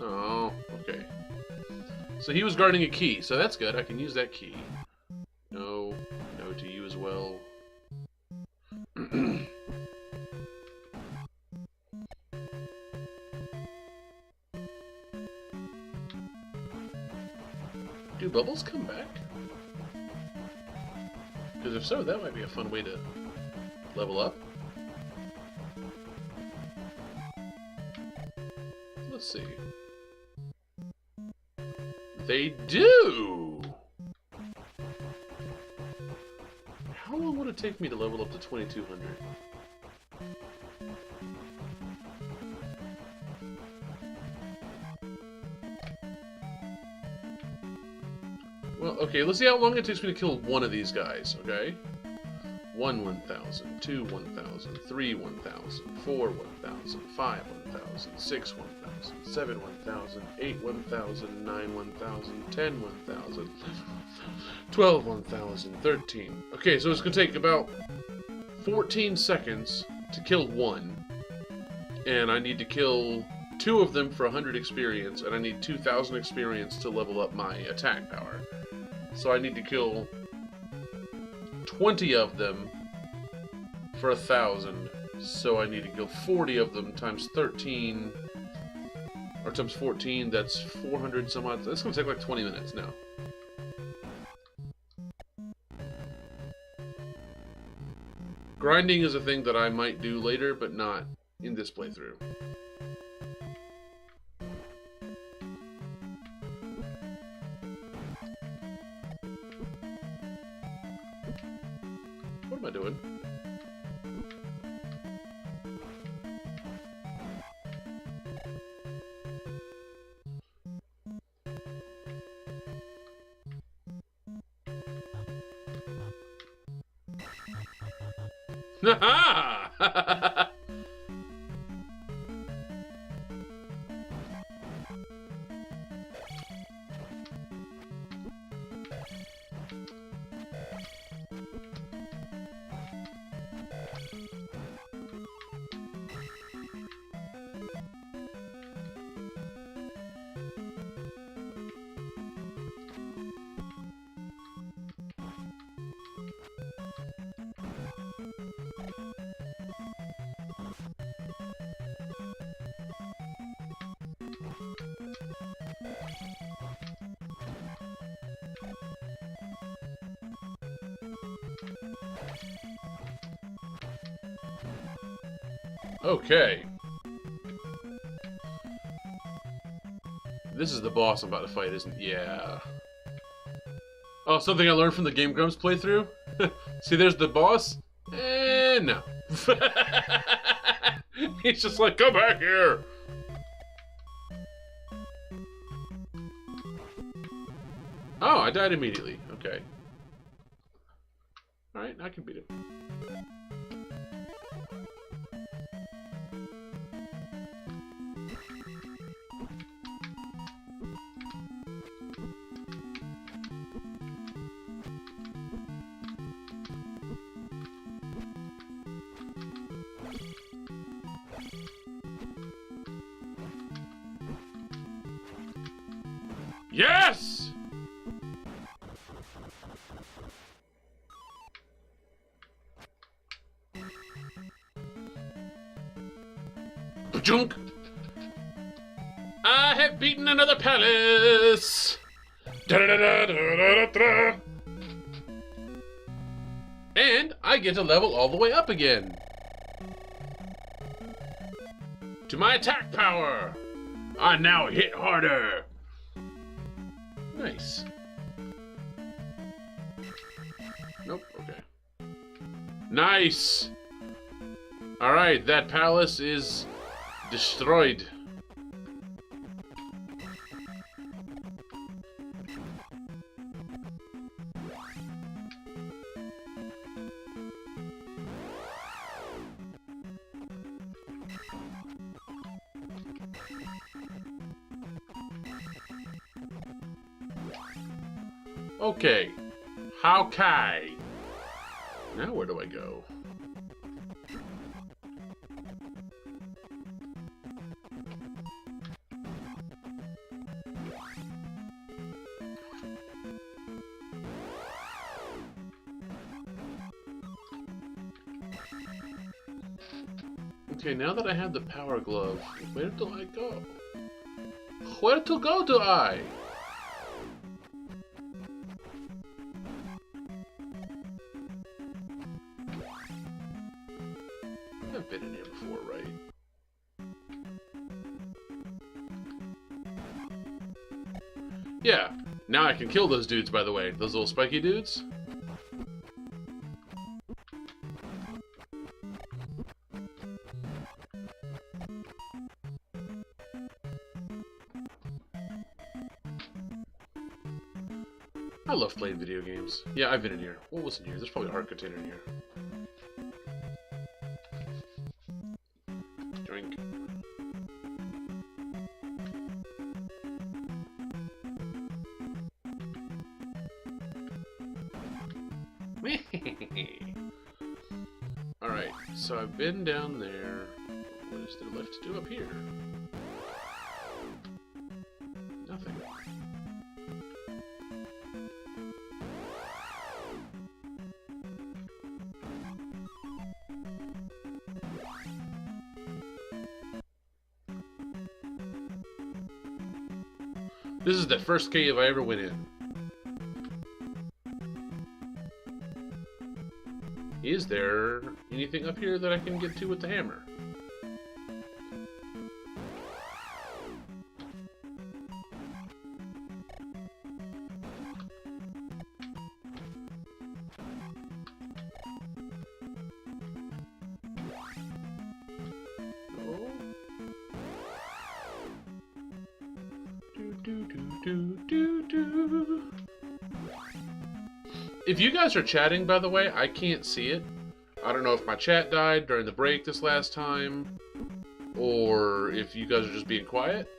Oh, okay. So he was guarding a key, so that's good. I can use that key. No, no to you as well. Do bubbles come back? Because if so, that might be a fun way to level up. Let's see. They do! How long would it take me to level up to 2200? Well, okay, let's see how long it takes me to kill one of these guys, okay? 1 1000, 2 1000, 3 1000, 4 1000, 5 1000, 6 1000, 7 1000, 8 1000, 9 1000, 10 1000, 12, 1,000, 13. Okay, so it's going to take about 14 seconds to kill one. And I need to kill 2 of them for 100 experience, and I need 2,000 experience to level up my attack power. So I need to kill 20 of them for 1,000. So I need to kill 40 of them times 13, or times 14, that's 400 some odd. That's going to take like 20 minutes now. Grinding is a thing that I might do later, but not in this playthrough. What am I doing? Ha! Okay. This is the boss I'm about to fight, isn't it? Yeah. Oh, something I learned from the Game Grumps playthrough? See, there's the boss? No. He's just like, come back here! Oh, I died immediately. Okay. Alright, I can beat him. Yes! Junk! I have beaten another palace! Da-da-da-da-da-da-da. And I get to level all the way up again. To my attack power! I now hit harder! Nice. Nope, okay. Nice! Alright, that palace is destroyed. Okay. How Kai? Now where do I go? Okay, now that I have the power glove, where do I go? Where to go do I? I've been in here before, right? Yeah, now I can kill those dudes, by the way. Those little spiky dudes. I love playing video games. Yeah, I've been in here. What was in here? There's probably a heart container in here. Drink. Alright, so I've been down there. What is there left to do up here? Nothing. This is the first cave I ever went in. Is there anything up here that I can get to with the hammer? No. If you guys are chatting, by the way, I can't see it. I don't know if my chat died during the break this last time, or if you guys are just being quiet.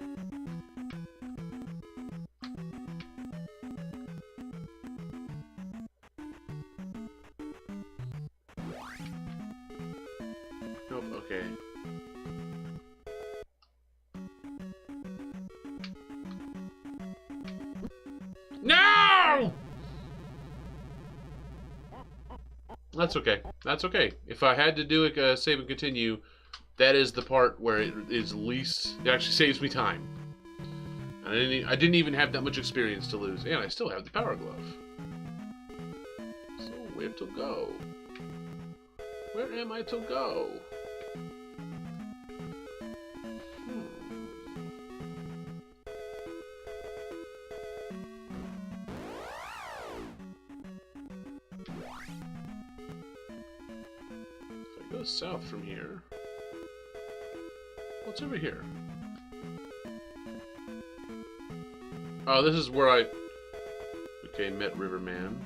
Nope, okay. No! That's okay. That's okay. If I had to do a save and continue, that is the part where it is least. It actually saves me time. I didn't even have that much experience to lose, and I still have the power glove. So where to go? Where am I to go? South from here. What's over here? Oh, this is where I... Okay, met Riverman.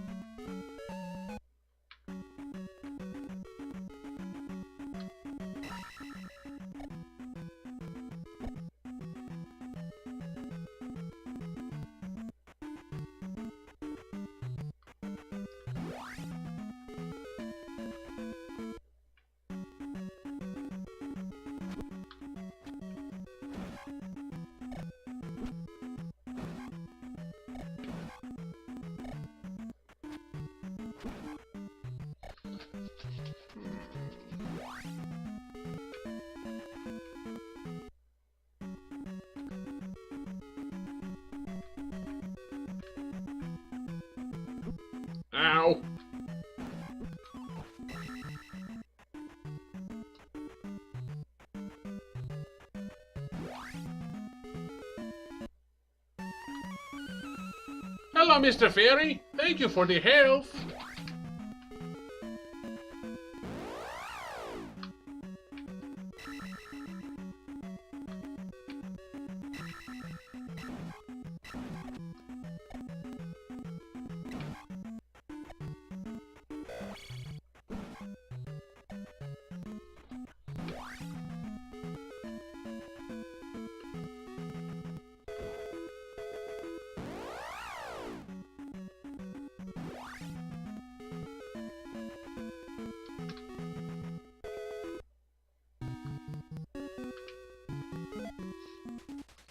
Ow! Hello, Mr. Fairy. Thank you for the health.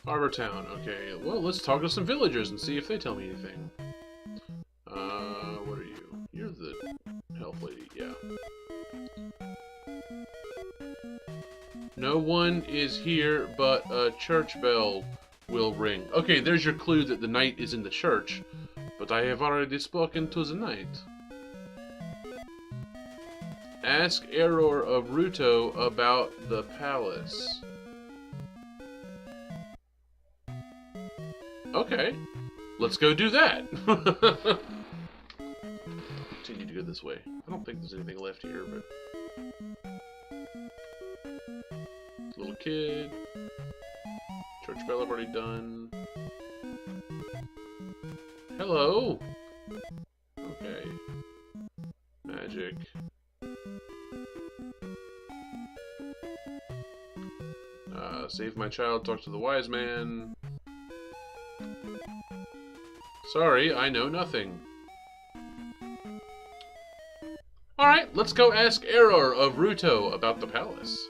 Harbor Town, okay. Well, let's talk to some villagers and see if they tell me anything. What are you? You're the health lady, yeah. No one is here, but a church bell will ring. Okay, there's your clue that the knight is in the church, but I have already spoken to the knight. Ask Error of Ruto about the palace. Okay, let's go do that. Continue to go this way. I don't think there's anything left here, but... Little kid. Church bell I've already done. Hello! Okay. Magic. Save my child, talk to the wise man. Sorry, I know nothing. Alright, let's go ask Error of Ruto about the palace.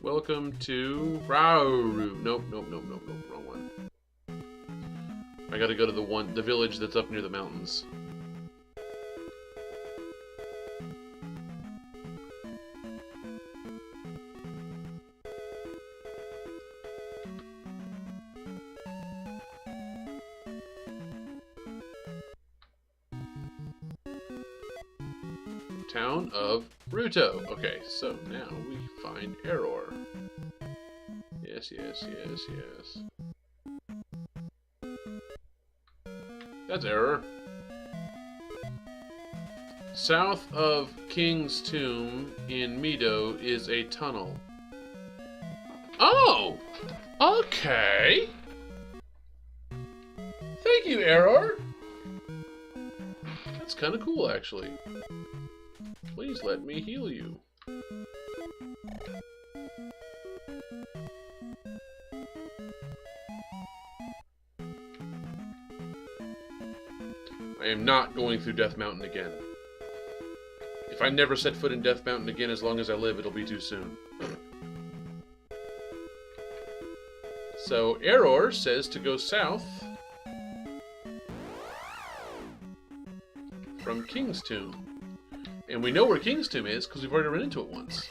Welcome to Rauru. Nope, wrong one. I gotta go to the village that's up near the mountains. Town of Ruto. Okay, so now we find Error. Yes. That's Error. South of King's Tomb in Mido is a tunnel. Oh! Okay! Thank you, Error! That's kind of cool, actually. Please let me heal you. I am not going through Death Mountain again. If I never set foot in Death Mountain again as long as I live, it'll be too soon. So, Error says to go south from King's Tomb. And we know where King's Tomb is because we've already run into it once.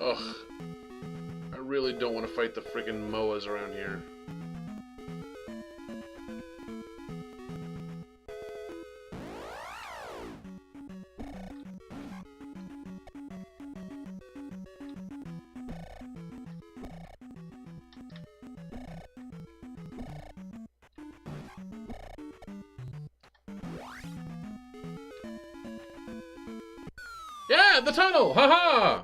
Ugh. I really don't want to fight the friggin' Moas around here. Yeah, the tunnel! Haha!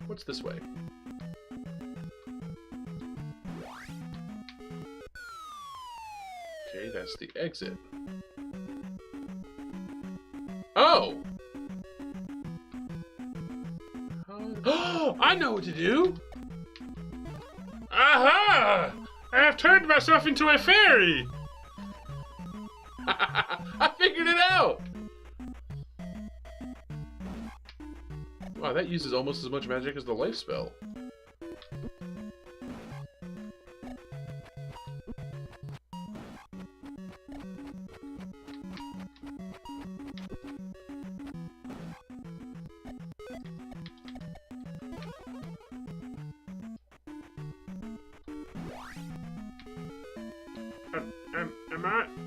What's this way? Okay, that's the exit. Oh! Oh, I know what to do! Aha! I have turned myself into a fairy! I figured it out! Wow, that uses almost as much magic as the life spell.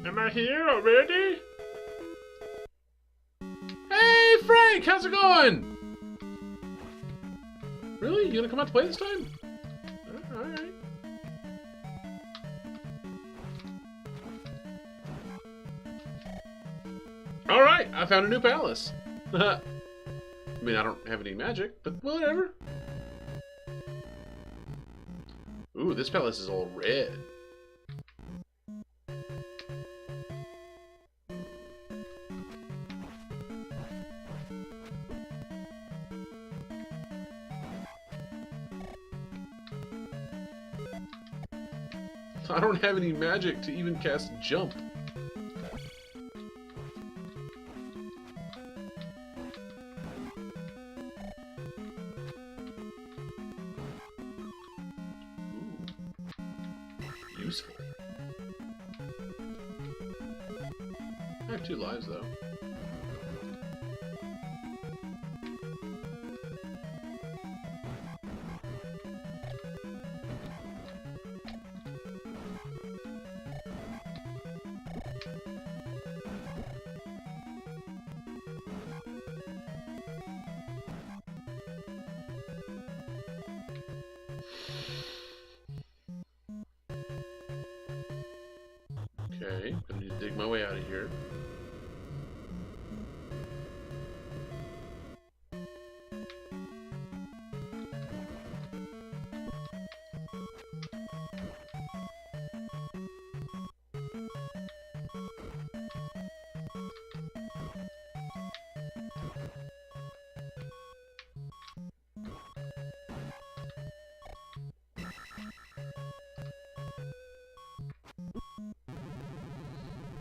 Am I here already? Hey, Frank! How's it going? Really? You gonna come out to play this time? Alright. Alright, I found a new palace. I mean, I don't have any magic, but whatever. Ooh, this palace is all red. I don't have any magic to even cast jump. Ooh. Useful. I have 2 lives though. Okay, I'm gonna need to dig my way out of here.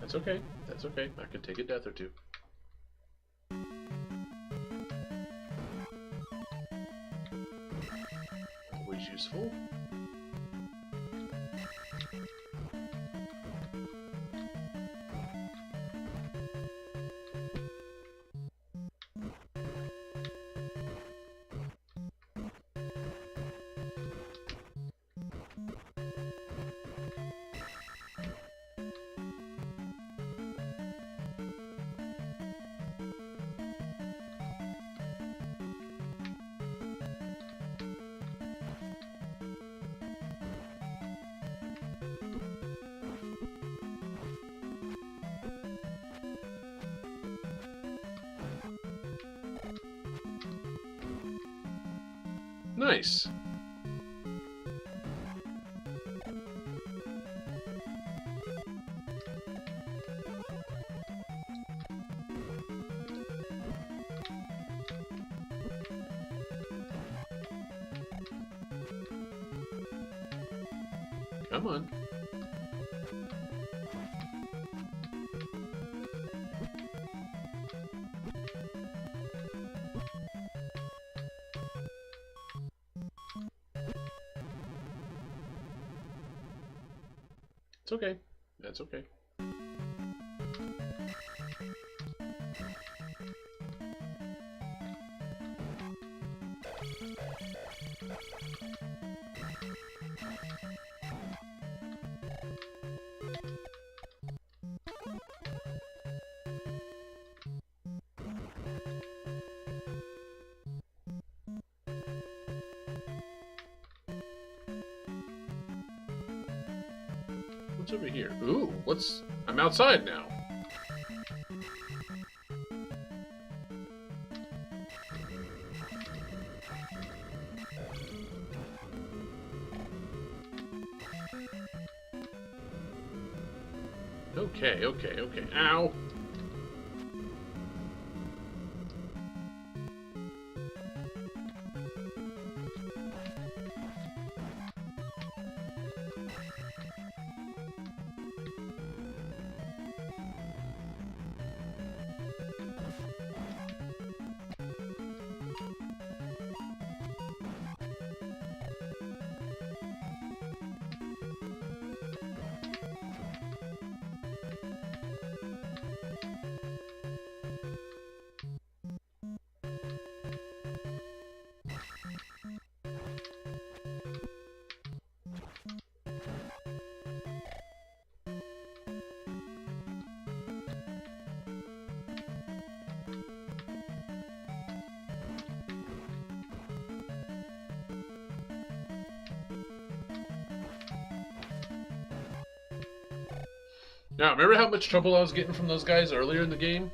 That's okay. That's okay. I can take a death or two. Always useful. Nice. Come on. It's okay. That's okay. What's over here? Ooh, what's... I'm outside now. Okay, okay, okay. Ow! Now, remember how much trouble I was getting from those guys earlier in the game?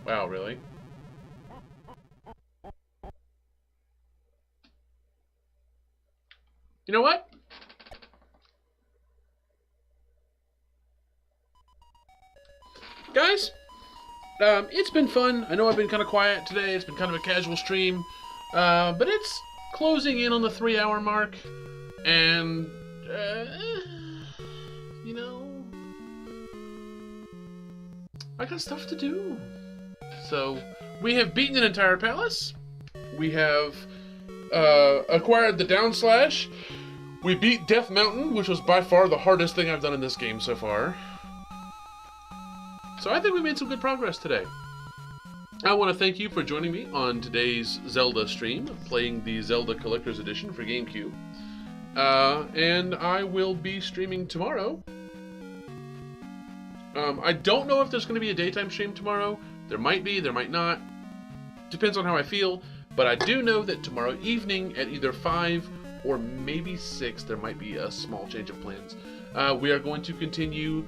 Wow, really? You know what? Guys? It's been fun. I know I've been kind of quiet today. It's been kind of a casual stream. But it's closing in on the 3-hour mark. And, you know, I got stuff to do. So, we have beaten an entire palace. We have acquired the downslash. We beat Death Mountain, which was by far the hardest thing I've done in this game so far. So I think we made some good progress today. I want to thank you for joining me on today's Zelda stream, playing the Zelda Collector's Edition for GameCube. And I will be streaming tomorrow. I don't know if there's going to be a daytime stream tomorrow. There might be, there might not. depends on how I feel, but I do know that tomorrow evening at either 5 or maybe 6, there might be a small change of plans. We are going to continue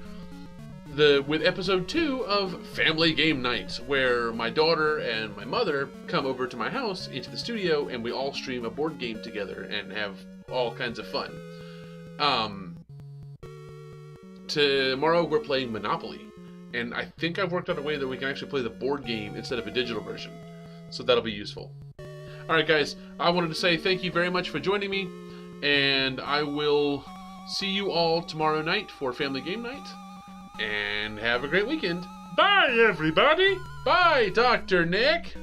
with episode 2 of Family Game Night, where my daughter and my mother come over to my house into the studio and we all stream a board game together and have all kinds of fun. Tomorrow we're playing Monopoly, and I think I've worked out a way that we can actually play the board game instead of a digital version, so that'll be useful. Alright guys, I wanted to say thank you very much for joining me, and I will see you all tomorrow night for Family Game Night, and have a great weekend. Bye everybody! Bye, Dr. Nick!